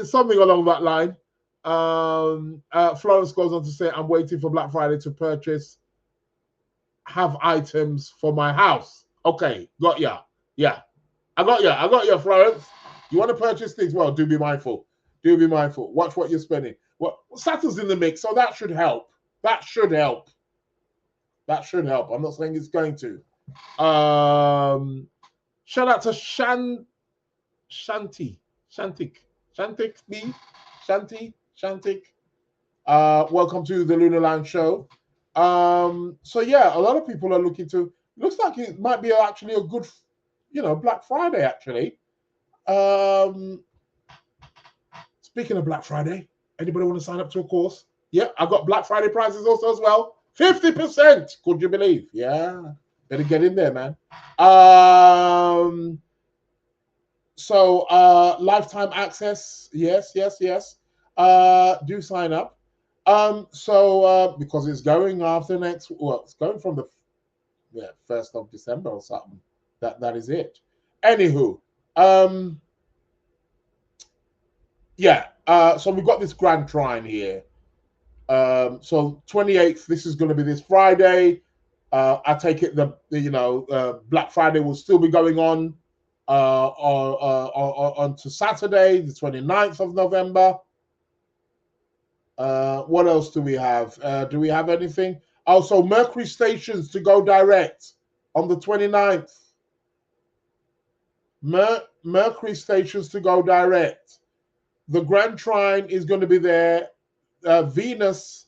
Something along that line. Florence goes on to say, I'm waiting for Black Friday to have items for my house. Okay, got ya. Yeah, I got ya, Florence. You want to purchase things? Well, do be mindful. Watch what you're spending. Well, Saturn's in the mix, so that should help. I'm not saying it's going to. Shout out to Shantik. Welcome to the Lunar Lounge show. So yeah, a lot of people are looking to. Looks like it might be actually a good, Black Friday actually. Speaking of Black Friday, anybody want to sign up to a course? Yeah, I've got Black Friday prices also as well. 50%. Could you believe? Yeah, better get in there, man. So lifetime access. Yes. Do sign up. Because it's going after next. Well, it's going from the 1st of December or something. That is it. Anywho. So we've got this grand trine here. So 28th, this is going to be this Friday. I take it Black Friday will still be going on to Saturday, the 29th of November. What else do we have? Do we have anything? Also, Mercury stations to go direct on the 29th. Mercury stations to go direct. The Grand Trine is going to be there. Venus,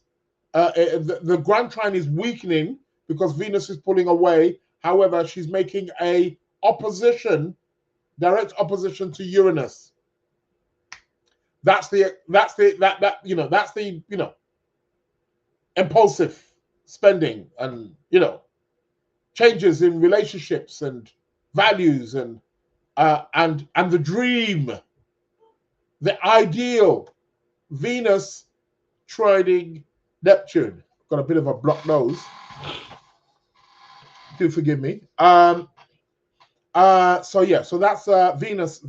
the Grand Trine is weakening because Venus is pulling away. However, she's making a direct opposition to Uranus. That's the impulsive spending and changes in relationships and values and the dream. The ideal. Venus trining Neptune. Got a bit of a blocked nose. Do forgive me. So that's Venus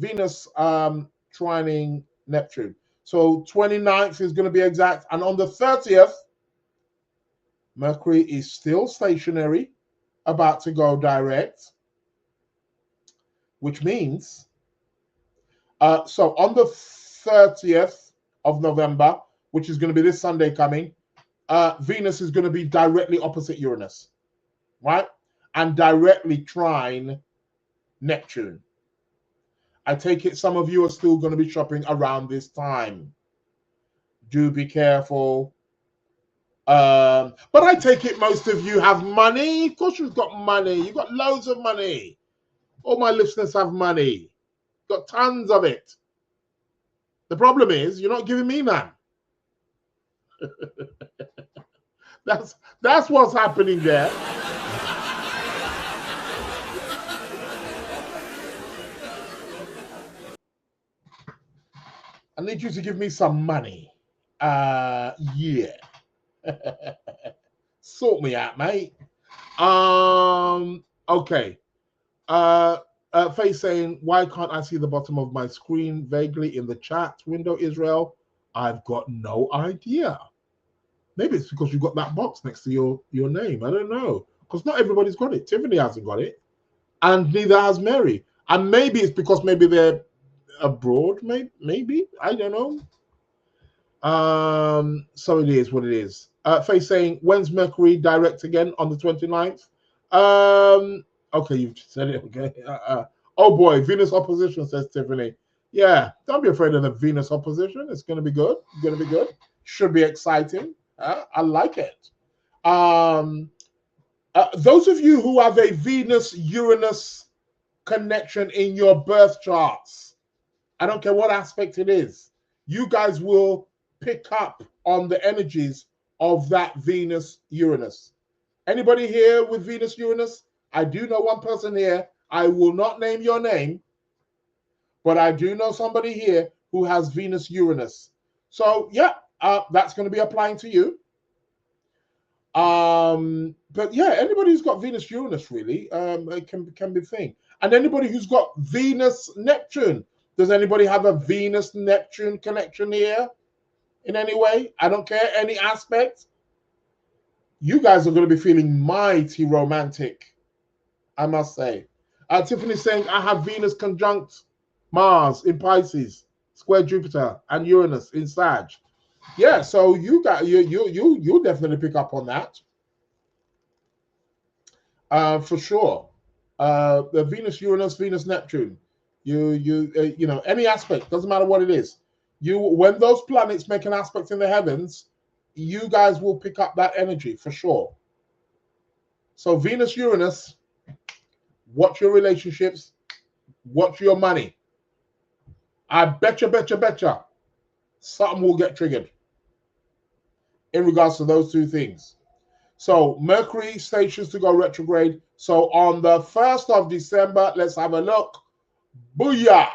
trining Neptune. So 29th is going to be exact. And on the 30th, Mercury is still stationary, about to go direct, which means so on the 30th of November, which is going to be this Sunday coming, Venus is going to be directly opposite Uranus, right? And directly trine Neptune. I take it some of you are still going to be shopping around this time. Do be careful. But I take it most of you have money. Of course you've got money. You've got loads of money. All my listeners have money. Got tons of it. The problem is you're not giving me none. That's what's happening there. I need you to give me some money. Yeah. Sort me out, mate. Okay. Faye saying, why can't I see the bottom of my screen vaguely in the chat window, Israel? I've got no idea. Maybe it's because you've got that box next to your name. I don't know. Because not everybody's got it. Tiffany hasn't got it. And neither has Mary. And maybe it's because maybe they're abroad, maybe. I don't know. So it is what it is. Faye saying, when's Mercury direct again? On the 29th? Okay, you've said it. Okay. Oh boy, Venus opposition, says Tiffany. Yeah, don't be afraid of the Venus opposition. It's going to be good. It's going to be good. Should be exciting. I like it. Those of you who have a Venus-Uranus connection in your birth charts, I don't care what aspect it is, you guys will pick up on the energies of that Venus-Uranus. Anybody here with Venus-Uranus? I do know one person here. I will not name your name, but I do know somebody here who has Venus-Uranus. So yeah, that's going to be applying to you. But yeah, anybody who's got Venus-Uranus really, it can be a thing. And anybody who's got Venus-Neptune, does anybody have a Venus-Neptune connection here in any way? I don't care, any aspect. You guys are going to be feeling mighty romantic, I must say. Tiffany's saying, I have Venus conjunct Mars in Pisces, square Jupiter, and Uranus in Sag. Yeah, so you definitely pick up on that. For sure. The Venus-Uranus, Venus-Neptune. You know, any aspect, doesn't matter what it is. When those planets make an aspect in the heavens, you guys will pick up that energy for sure. So Venus-Uranus, watch your relationships, watch your money. I betcha, something will get triggered in regards to those two things. So Mercury stations to go retrograde. So on the 1st of December, let's have a look. Booyah!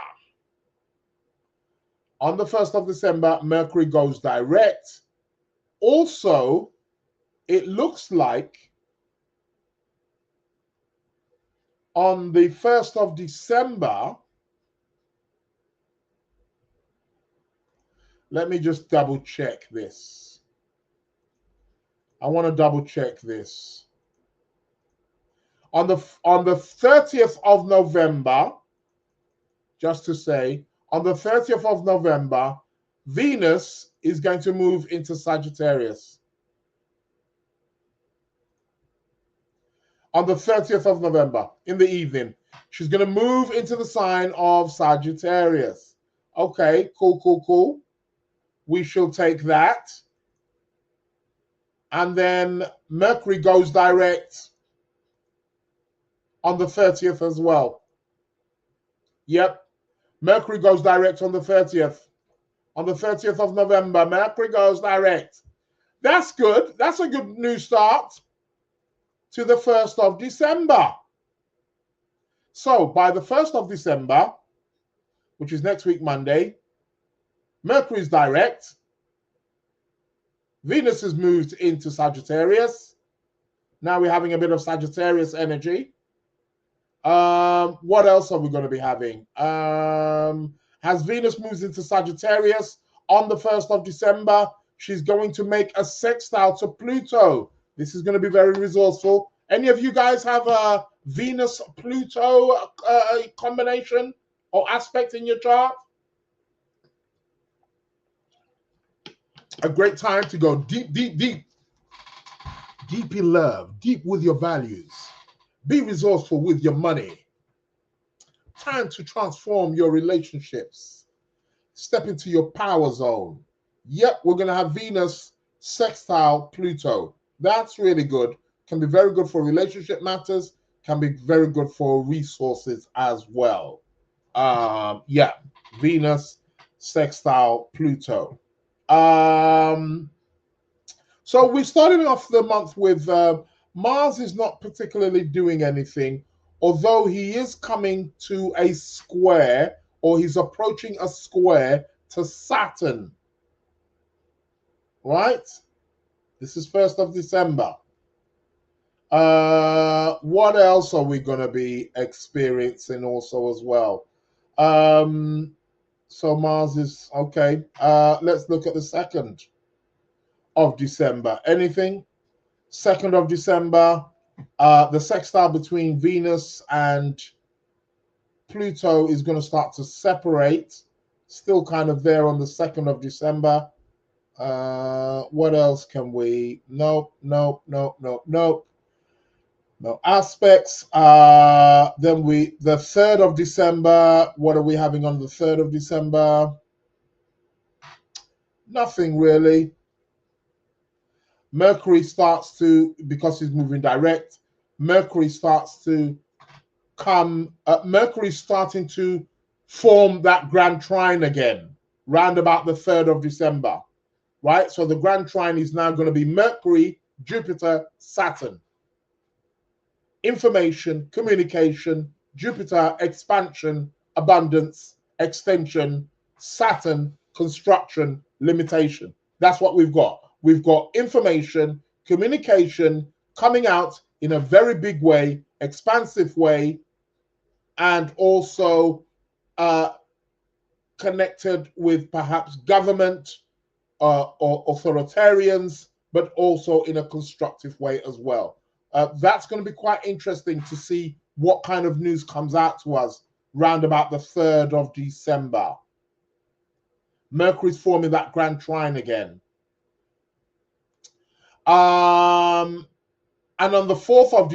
On the 1st of December, Mercury goes direct. Also, it looks like on the 1st of December, let me just double check this. I want to double check this. On the 30th of November, just to say, on the 30th of November, Venus is going to move into Sagittarius. On the 30th of November, in the evening, she's going to move into the sign of Sagittarius. Okay, cool. We shall take that. And then Mercury goes direct on the 30th as well. Yep. Mercury goes direct on the 30th. On the 30th of November, Mercury goes direct. That's good. That's a good new start to the 1st of December. So by the 1st of December, which is next week, Monday, Mercury is direct. Venus has moved into Sagittarius. Now we're having a bit of Sagittarius energy. What else are we going to be having? As Venus moves into Sagittarius on the 1st of December, she's going to make a sextile to Pluto. This is going to be very resourceful. Any of you guys have a Venus-Pluto combination or aspect in your chart? A great time to go deep in love, deep with your values. Be resourceful with your money. Time to transform your relationships. Step into your power zone. Yep, we're going to have Venus sextile Pluto. That's really good. Can be very good for relationship matters. Can be very good for resources as well. Yeah, Venus sextile Pluto. So we're starting off the month with Mars is not particularly doing anything, although he is coming to a square, or he's approaching a square to Saturn. Right? This is 1st of December. What else are we going to be experiencing also as well? So Mars is okay. Let's look at the 2nd of December. Anything? 2nd of December, the sextile between Venus and Pluto is going to start to separate. Still kind of there on the 2nd of December. What else can we? Nope. No aspects. Then the 3rd of December. What are we having on the 3rd of December? Nothing really. Mercury starts to, because he's moving direct, Mercury starts to Mercury's starting to form that grand trine again, round about the 3rd of December, right? So the grand trine is now going to be Mercury, Jupiter, Saturn. Information, communication, Jupiter, expansion, abundance, extension, Saturn, construction, limitation. That's what we've got. We've got information, communication coming out in a very big way, expansive way, and also connected with perhaps government or authoritarians, but also in a constructive way as well. That's going to be quite interesting to see what kind of news comes out to us round about the 3rd of December. Mercury's forming that grand trine again. And on the 4th of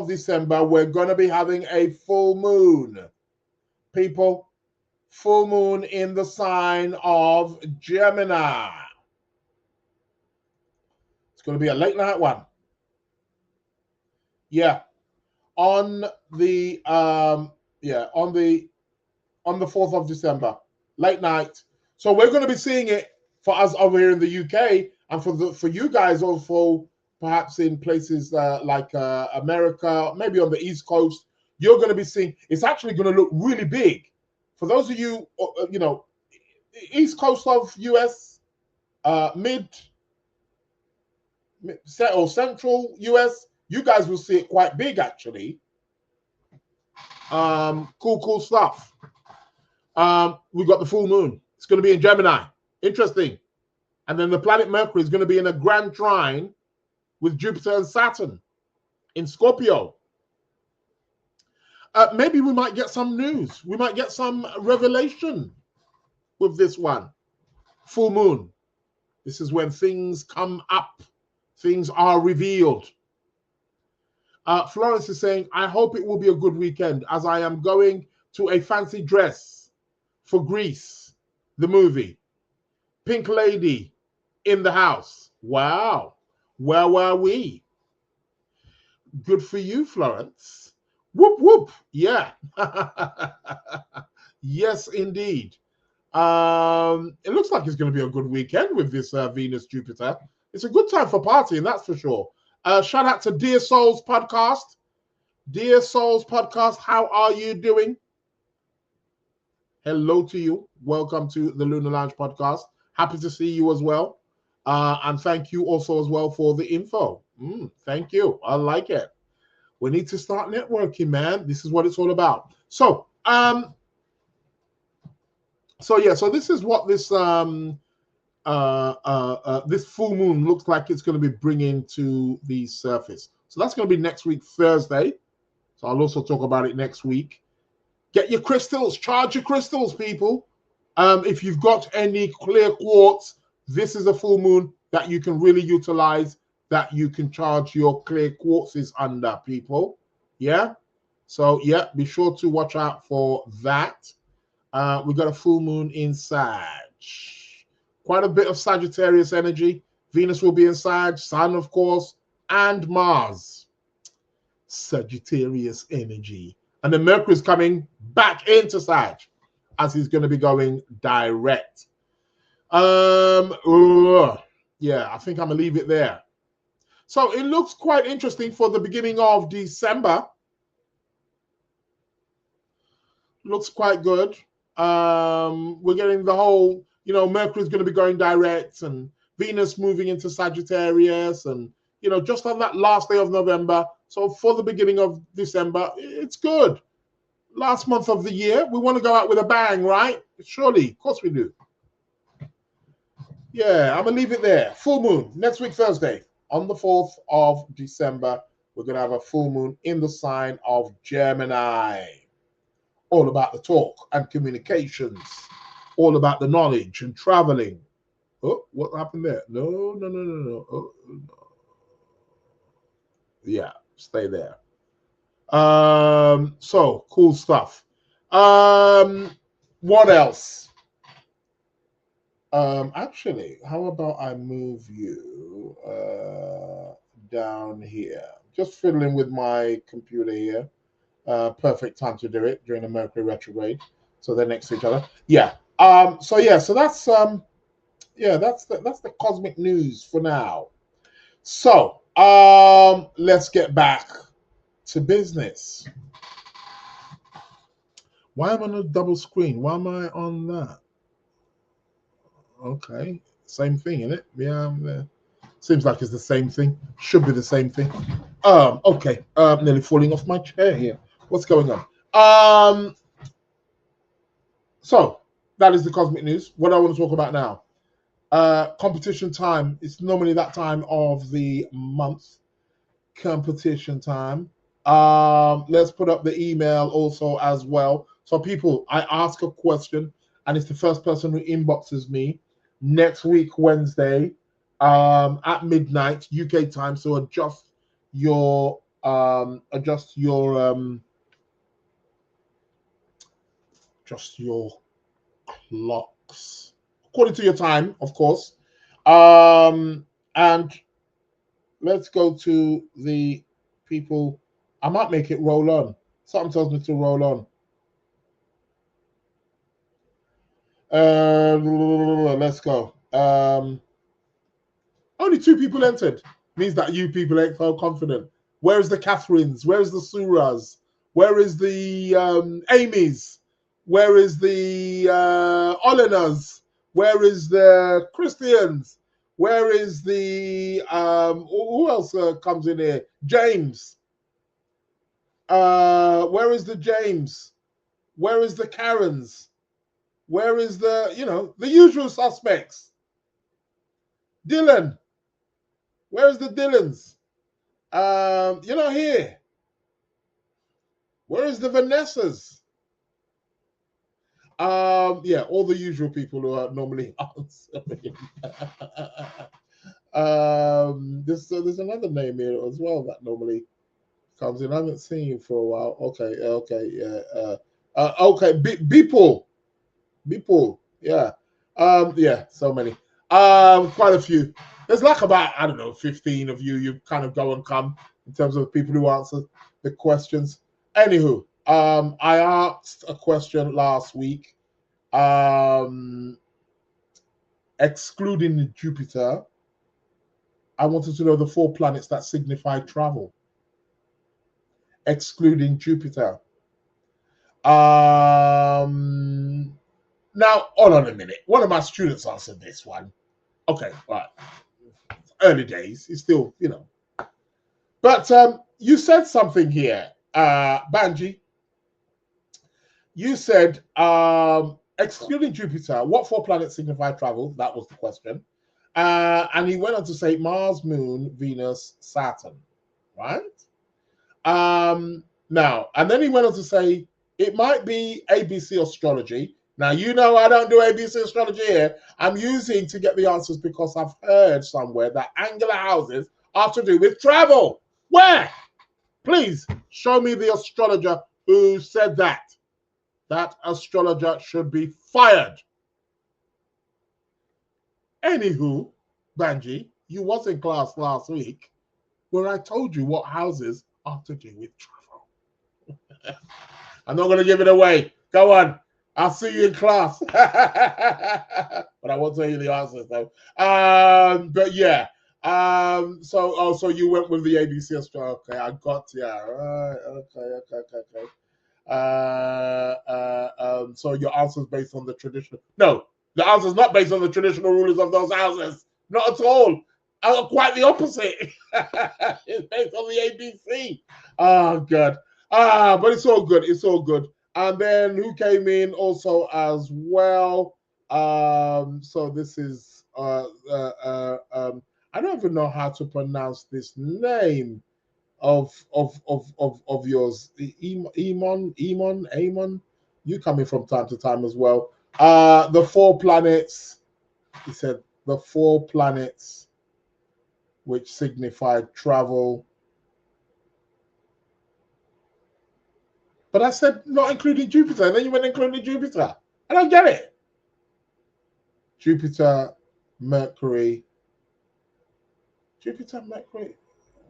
December, we're going to be having a full moon. People, full moon in the sign of Gemini. It's going to be a late night one. Yeah. On the 4th of December, late night. So we're going to be seeing it for us over here in the UK, and for you guys also, perhaps in places like America, maybe on the East Coast, you're going to be seeing, it's actually going to look really big. For those of you, East Coast of US, mid or central US, you guys will see it quite big actually. Cool stuff. We've got the full moon. It's going to be in Gemini. Interesting. And then the planet Mercury is going to be in a grand trine with Jupiter and Saturn in Scorpio. Maybe we might get some news. We might get some revelation with this one. Full moon. This is when things come up. Things are revealed. Florence is saying, I hope it will be a good weekend as I am going to a fancy dress for Grease, the movie. Pink Lady in the house. Wow. Where were we? Good for you, Florence. Whoop, whoop. Yeah. Yes, indeed. It looks like it's going to be a good weekend with this Venus Jupiter. It's a good time for partying, that's for sure. Shout out to Dear Souls Podcast. Dear Souls Podcast, how are you doing? Hello to you. Welcome to the Lunar Lounge Podcast. Happy to see you as well. And thank you also as well for the info. Thank you. I like it. We need to start networking, man. This is what it's all about. So this is what this this full moon looks like it's going to be bringing to the surface. So that's going to be next week, Thursday. So I'll also talk about it next week. Get your crystals, charge your crystals, people. If you've got any clear quartz, this is a full moon that you can really utilize, that you can charge your clear quartzes under, people. Yeah. So yeah, be sure to watch out for that. We got a full moon in Sag. Quite a bit of Sagittarius energy. Venus will be in Sag, Sun, of course, and Mars. Sagittarius energy. And then Mercury's coming back into Sag as he's going to be going direct. Yeah, I think I'm going to leave it there. So it looks quite interesting for the beginning of December. Looks quite good. We're getting the whole, Mercury's going to be going direct and Venus moving into Sagittarius and, just on that last day of November. So for the beginning of December, it's good. Last month of the year, we want to go out with a bang, right? Surely, of course we do. Yeah, I'm going to leave it there. Full moon next week, Thursday, on the 4th of December. We're going to have a full moon in the sign of Gemini. All about the talk and communications. All about the knowledge and traveling. Oh, what happened there? No. Oh, no. Yeah, stay there. So cool stuff. What else? Actually, how about I move you down here? Just fiddling with my computer here. Perfect time to do it during the Mercury retrograde, so they're next to each other. Yeah. So that's that's the cosmic news for now. So let's get back to business. Why am I on a double screen? Why am I on that? Okay, same thing, isn't it? Yeah. Seems like it's the same thing. Should be the same thing. Okay. Nearly falling off my chair here. What's going on? So that is the cosmic news. What I want to talk about now. Competition time. It's normally that time of the month. Competition time. Let's put up the email also as well. So people, I ask a question, and it's the first person who inboxes me next week, Wednesday, at midnight UK time. So adjust your clocks according to your time, of course. And let's go to the people. I might make it roll on. Something tells me to roll on. Let's go. Only 2 people entered. Means that you people ain't so confident. Where is the Catherines? Where is the Suras? Where is the Amy's? Where is the Olenas? Where is the Christians? Where is the who else comes in here? James. Where is the James? Where is the Karens? Where is the the usual suspects? Dylan. Where is the Dylans? You're not here. Where is the Vanessas? Yeah, all the usual people who are normally answering. There's another name here as well that normally comes in. I haven't seen you for a while. Okay, yeah. Okay, Beeple, yeah. Yeah, so many. Quite a few. There's like about, I don't know, 15 of you. You kind of go and come in terms of people who answer the questions. Anywho, I asked a question last week, excluding Jupiter. I wanted to know the 4 planets that signify travel, excluding Jupiter. Now, hold on a minute. One of my students answered this one. Okay, right. Early days. It's still, But you said something here, Banji. You said, excluding Jupiter, what 4 planets signify travel? That was the question. And he went on to say Mars, Moon, Venus, Saturn, right? Now, and then he went on to say it might be ABC astrology. Now, I don't do ABC astrology here. I'm using to get the answers because I've heard somewhere that angular houses are to do with travel. Where? Please show me the astrologer who said that. That astrologer should be fired. Anywho, Banji, you was in class last week where I told you what houses are to do with travel. I'm not going to give it away. Go on. I'll see you in class. But I won't tell you the answers though. But yeah. So you went with the ABC astrology. Okay, I got you. Right. Okay. So your answer is based on the traditional. No, the answer is not based on the traditional rulers of those houses. Not at all. Quite the opposite. It's based on the ABC. Oh God. But it's all good. It's all good. And then who came in also as well? So this is I don't even know how to pronounce this name of yours. Amon. You come in from time to time as well. The 4 planets. He said the 4 planets which signified travel. But I said not including Jupiter, and then you went including Jupiter. I don't get it. Jupiter, Mercury. Jupiter, Mercury.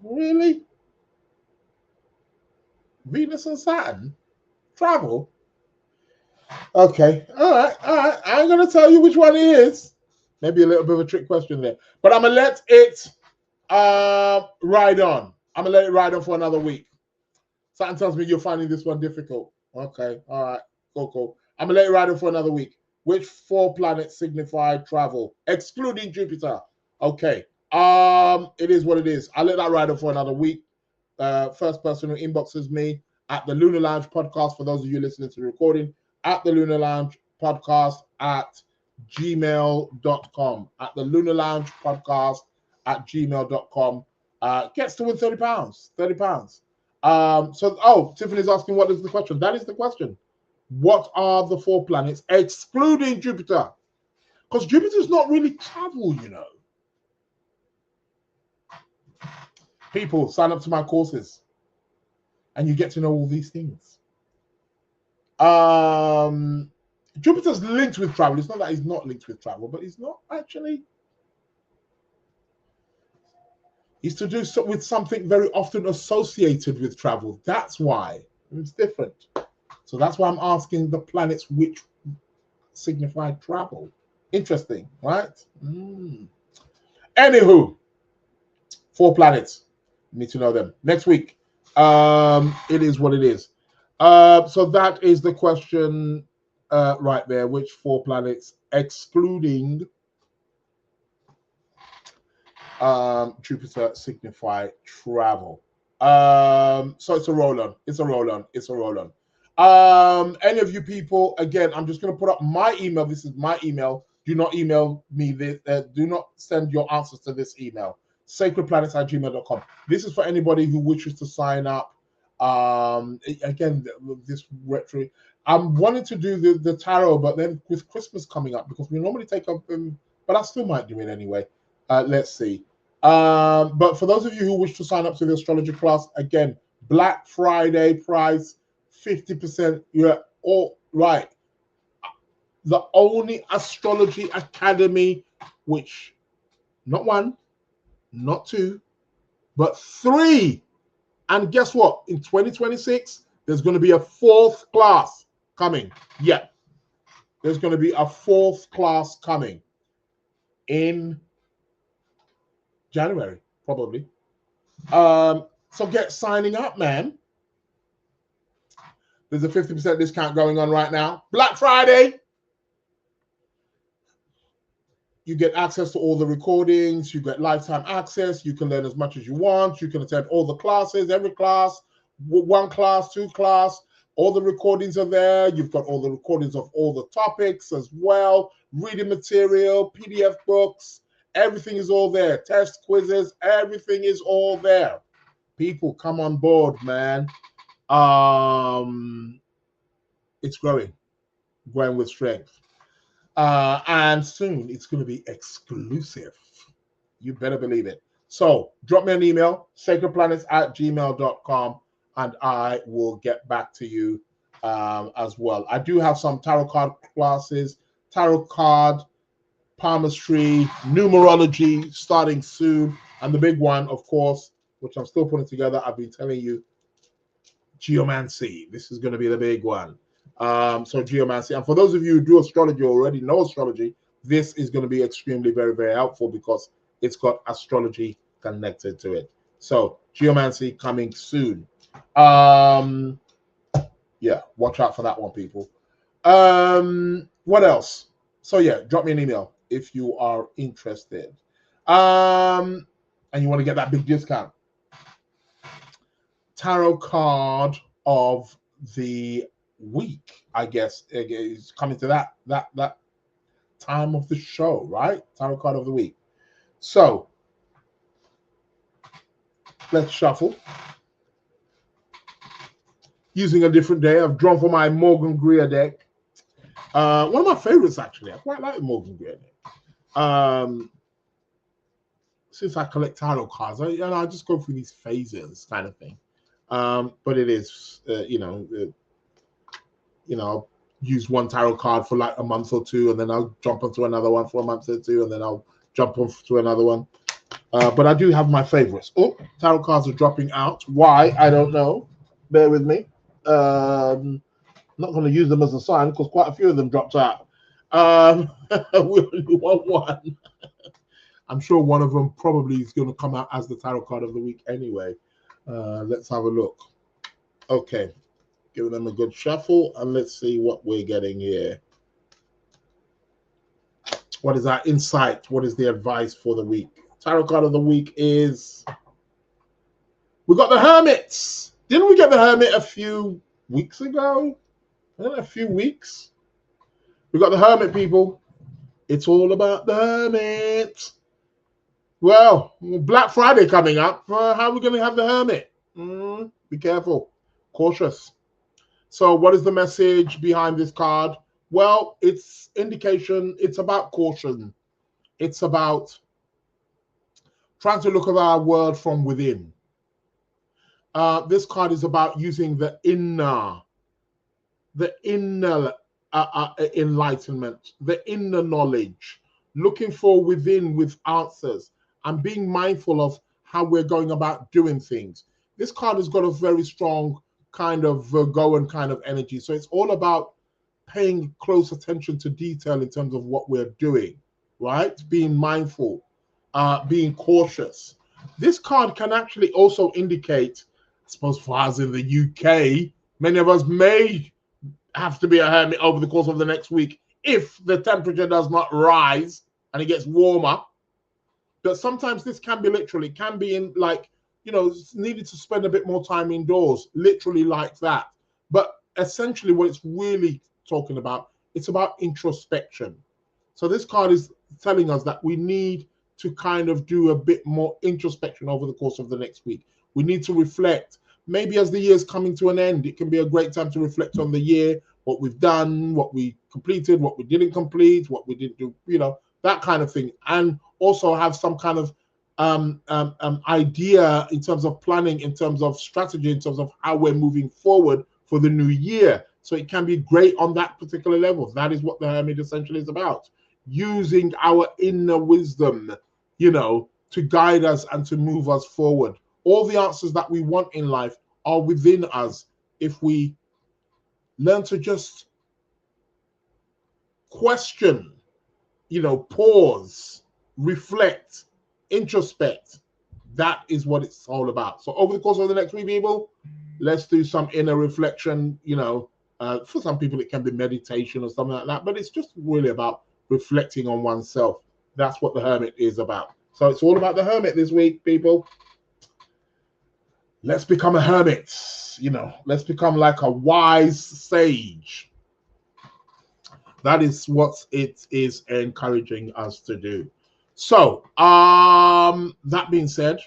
Really? Venus and Saturn? Travel? Okay. All right. I ain't going to tell you which one it is. Maybe a little bit of a trick question there. But I'm going to let it ride on. I'm going to let it ride on for another week. Saturn tells me you're finding this one difficult. Okay. All right. Cool. I'm going to let it ride on for another week. Which 4 planets signify travel, excluding Jupiter? Okay. It is what it is. I'll let that ride on for another week. First person who inboxes me at the Lunar Lounge Podcast, for those of you listening to the recording, at the Lunar Lounge Podcast at gmail.com. At the Lunar Lounge Podcast at gmail.com. Gets to win £30. Tiffany's asking, what is the question? That is the question. What are the 4 planets, excluding Jupiter? Because Jupiter's not really travel, you know. People, sign up to my courses and you get to know all these things. Jupiter's linked with travel. It's not that he's not linked with travel, but he's not actually. He's to do so with something very often associated with travel. That's why it's different. So that's why I'm asking the planets which signify travel. Interesting, right? Anywho, 4 planets. You need to know them. Next week, it is what it is. So that is the question right there. Which 4 planets, excluding Jupiter, signify travel? So it's a roll on. Any of you people, again, I'm just going to put up my email. This is my email. Do not email me this. Do not send your answers to this email. sacredplanets@gmail.com. This is for anybody who wishes to sign up. Again, this retro. I'm wanting to do the tarot, but then with Christmas coming up, because we normally take up, but I still might do it anyway. Let's see. But for those of you who wish to sign up to the astrology class, again, Black Friday price, 50%. You're all right. The only astrology academy, which not 1, not 2, but 3. And guess what? In 2026, there's going to be a 4th class coming. Yeah. There's going to be a 4th class coming in January, probably. So get signing up, man. There's a 50% discount going on right now. Black Friday. You get access to all the recordings. You get lifetime access. You can learn as much as you want. You can attend all the classes, every class, 1 class, 2 class. All the recordings are there. You've got all the recordings of all the topics as well. Reading material, PDF books. Everything is all there. Test quizzes. Everything is all there. People, come on board, man. It's growing with strength. And soon it's going to be exclusive. You better believe it. So drop me an email, sacredplanets@gmail.com, and I will get back to you as well. I do have some tarot card classes, tarot card, palmistry, numerology starting soon. And the big one, of course, which I'm still putting together, I've been telling you, geomancy. This is going to be the big one. So geomancy, and for those of you who do astrology or already know astrology, this is going to be extremely very, very helpful because it's got astrology connected to it. So geomancy coming soon. Yeah, watch out for that one, people. What else? So yeah, drop me an email if you are interested, and you want to get that big discount. Tarot card of the week, I guess, is coming to that time of the show, right? Tarot card of the week. So let's shuffle. Using a different day, I've drawn for my Morgan Greer deck. One of my favorites, actually. I quite like the Morgan Greer deck. Since I collect tarot cards, I just go through these phases kind of thing. But it is, I'll use one tarot card for like a month or two, and then I'll jump onto another one for a month or two, and then I'll jump on to another one. But I do have my favorites. Oh, tarot cards are dropping out. Why? I don't know. Bear with me. I'm not going to use them as a sign because quite a few of them dropped out. We only want one. I'm sure one of them probably is going to come out as the tarot card of the week anyway. Let's have a look. Okay. Giving them a good shuffle, and let's see what we're getting here. What is our insight? What is the advice for the week? Tarot card of the week is, we got the Hermits. Didn't we get the Hermit a few weeks ago? A few weeks. We got the Hermit, people. It's all about the Hermit. Well, Black Friday coming up. How are we going to have the Hermit? Be careful. Cautious. So what is the message behind this card? Well, it's indication. It's about caution. It's about trying to look at our world from within. This card is about using the inner enlightenment, the inner knowledge, looking for within with answers, and being mindful of how we're going about doing things. This card has got a very strong kind of Virgoan kind of energy. So it's all about paying close attention to detail in terms of what we're doing, right? Being mindful, being cautious. This card can actually also indicate, I suppose for us in the UK, many of us may have to be a hermit over the course of the next week if the temperature does not rise and it gets warmer. But sometimes this can be literally, can be in like, needed to spend a bit more time indoors, literally like that. But essentially what it's really talking about, it's about introspection. So this card is telling us that we need to kind of do a bit more introspection over the course of the next week. We need to reflect. Maybe as the year's coming to an end, it can be a great time to reflect on the year, what we've done, what we completed, what we didn't complete, what we didn't do, that kind of thing. And also have some kind of idea in terms of planning, in terms of strategy, in terms of how we're moving forward for the new year. So it can be great on that particular level. That is what the Hermit essentially is about. Using our inner wisdom, to guide us and to move us forward. All the answers that we want in life are within us if we learn to just question, pause, reflect, introspect. That is what it's all about. So over the course of the next week, people, let's do some inner reflection. For some people, it can be meditation or something like that, but it's just really about reflecting on oneself. That's what the Hermit is about. So it's all about the Hermit this week, people. Let's become a hermit, let's become like a wise sage. That is what it is encouraging us to do. So, that being said,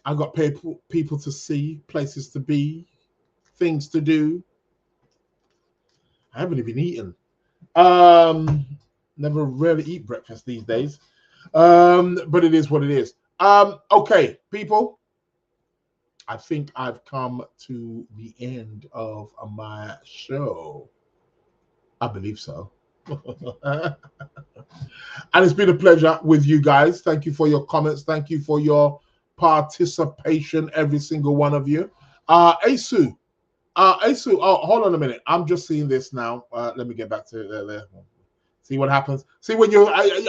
I've got people to see, places to be, things to do. I haven't even eaten. Never really eat breakfast these days. But it is what it is. Okay, people. I think I've come to the end of my show. I believe so. And it's been a pleasure with you guys. Thank you for your comments. Thank you for your participation, every single one of you. Asu, oh, hold on a minute. I'm just seeing this now. Let me get back to there. See what happens. See when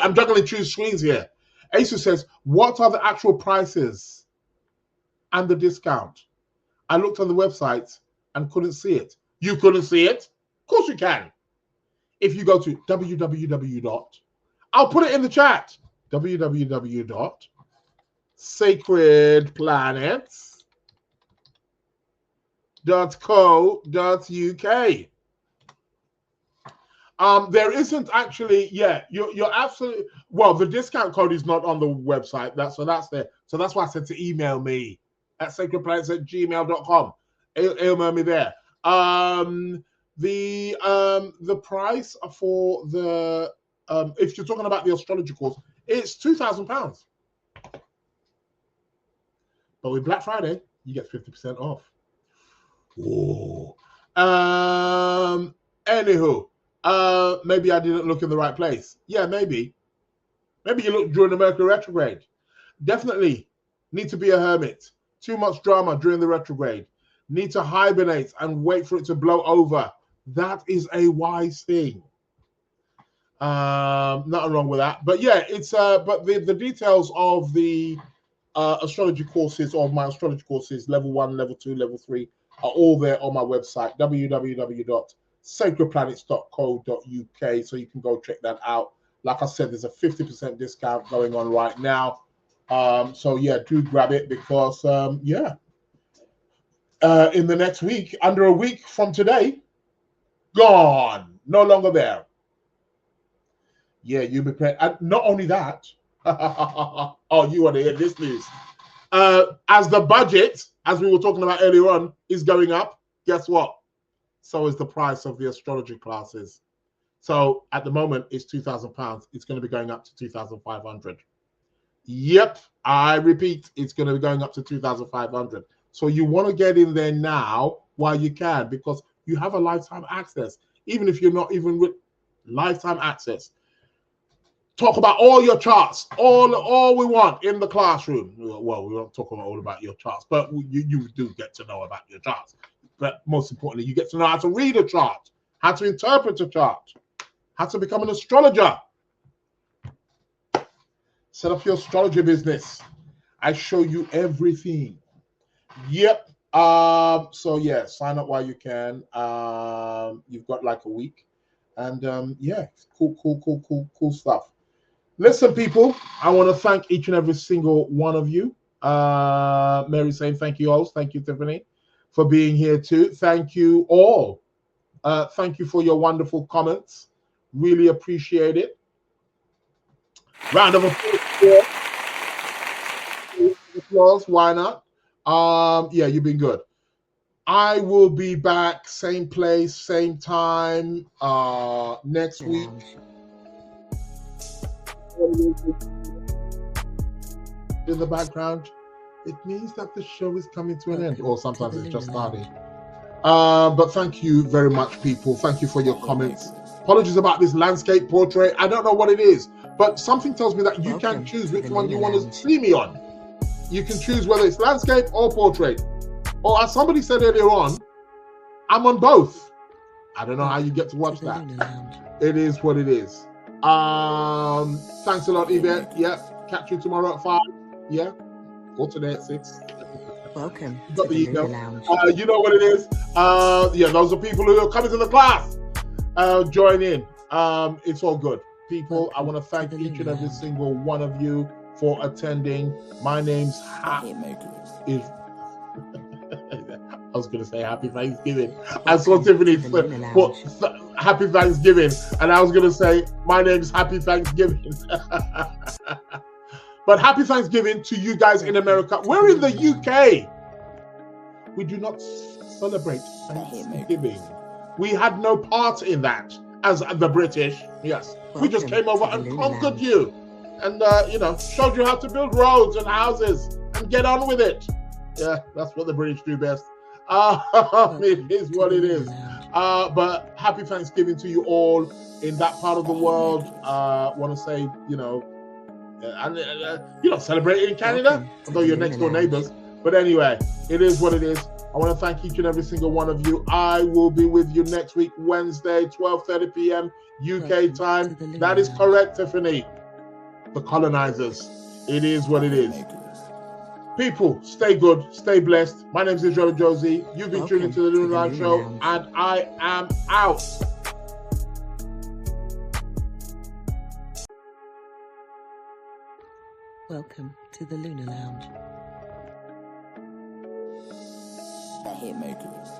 I'm juggling two screens here. Asu says, what are the actual prices and the discount? I looked on the website and couldn't see it. You couldn't see it? Of course you can. If you go to I'll put it in the chat, www.sacredplanets.co.uk. There isn't actually, you're absolutely, well, the discount code is not on the website. That's there. So that's why I said to email me at sacredplanets@gmail.com. Email me there. The price for the if you're talking about the astrology course, it's £2,000. But with Black Friday, you get 50% off. Oh, Anywho, maybe I didn't look in the right place. Yeah, maybe. Maybe you looked during the Mercury retrograde. Definitely need to be a hermit. Too much drama during the retrograde. Need to hibernate and wait for it to blow over. That is a wise thing. Nothing wrong with that. But yeah, it's but the details of the astrology courses, of my astrology courses, level 1, level 2, level 3, are all there on my website, www.sacredplanets.co.uk. So you can go check that out. Like I said, there's a 50% discount going on right now. So yeah, do grab it because in the next week, under a week from today, gone, no longer there. Yeah, you'll be paying. And not only that, oh, you want to hear this news? As the budget, as we were talking about earlier on, is going up, guess what? So is the price of the astrology classes. So at the moment, it's £2,000. It's going to be going up to 2,500. Yep, I repeat, it's going to be going up to 2,500. So you want to get in there now while you can, because you have a lifetime access. Even if you're not even with lifetime access. Talk about all your charts, all we want in the classroom. Well, we won't talk all about your charts, but you do get to know about your charts. But most importantly, you get to know how to read a chart, how to interpret a chart, how to become an astrologer. Set up your astrology business. I show you everything. Yep. So yeah, sign up while you can. You've got like a week, and yeah, cool stuff. Listen, people, I want to thank each and every single one of you. Mary saying thank you all. Thank you, Tiffany, for being here too. Thank you all. Thank you for your wonderful comments. Really appreciate it. Round of applause. Why not? Yeah, you've been good. I will be back, same place, same time, next week. In the background, it means that the show is coming to an end, or sometimes it's just starting. But thank you very much, people. Thank you for your comments. Apologies about this landscape portrait. I don't know what it is, but something tells me that you can choose which one you want to see me on. You can choose whether it's landscape or portrait. Or as somebody said earlier on, I'm on both. I don't know how you get to watch that. It is what it is. Thanks a lot, Yvette. Yeah, catch you tomorrow at 5. Yeah, or today at 6. Welcome Got to the the Lunar email. Lounge. You know what it is. Yeah, those are people who are coming to the class. Join in. It's all good. People, I want to thank each and every single one of you for attending. My name's is. I was going to say Happy Thanksgiving. I saw Tiffany put Happy Thanksgiving, and I was going to say my name's Happy Thanksgiving. But Happy Thanksgiving to you guys in America. We're in the UK. We do not celebrate Thanksgiving. We had no part in that as the British. Yes, we just came over and conquered you, and showed you how to build roads and houses and get on with it. Yeah, that's what the British do best. It is what it is. But happy Thanksgiving to you all in that part of the world. Want to say, you don't celebrate it in Canada, although you're next door neighbors. But anyway, it is what it is. I want to thank each and every single one of you. I will be with you next week, Wednesday, 12:30 p.m. UK time. That is correct, Tiffany. The colonizers. It is what it is. People, stay good, stay blessed. My name is Israel Josie. You've been tuning into the Lunar Lounge Show, and I am out. Welcome to the Lunar Lounge. The Hitmakers.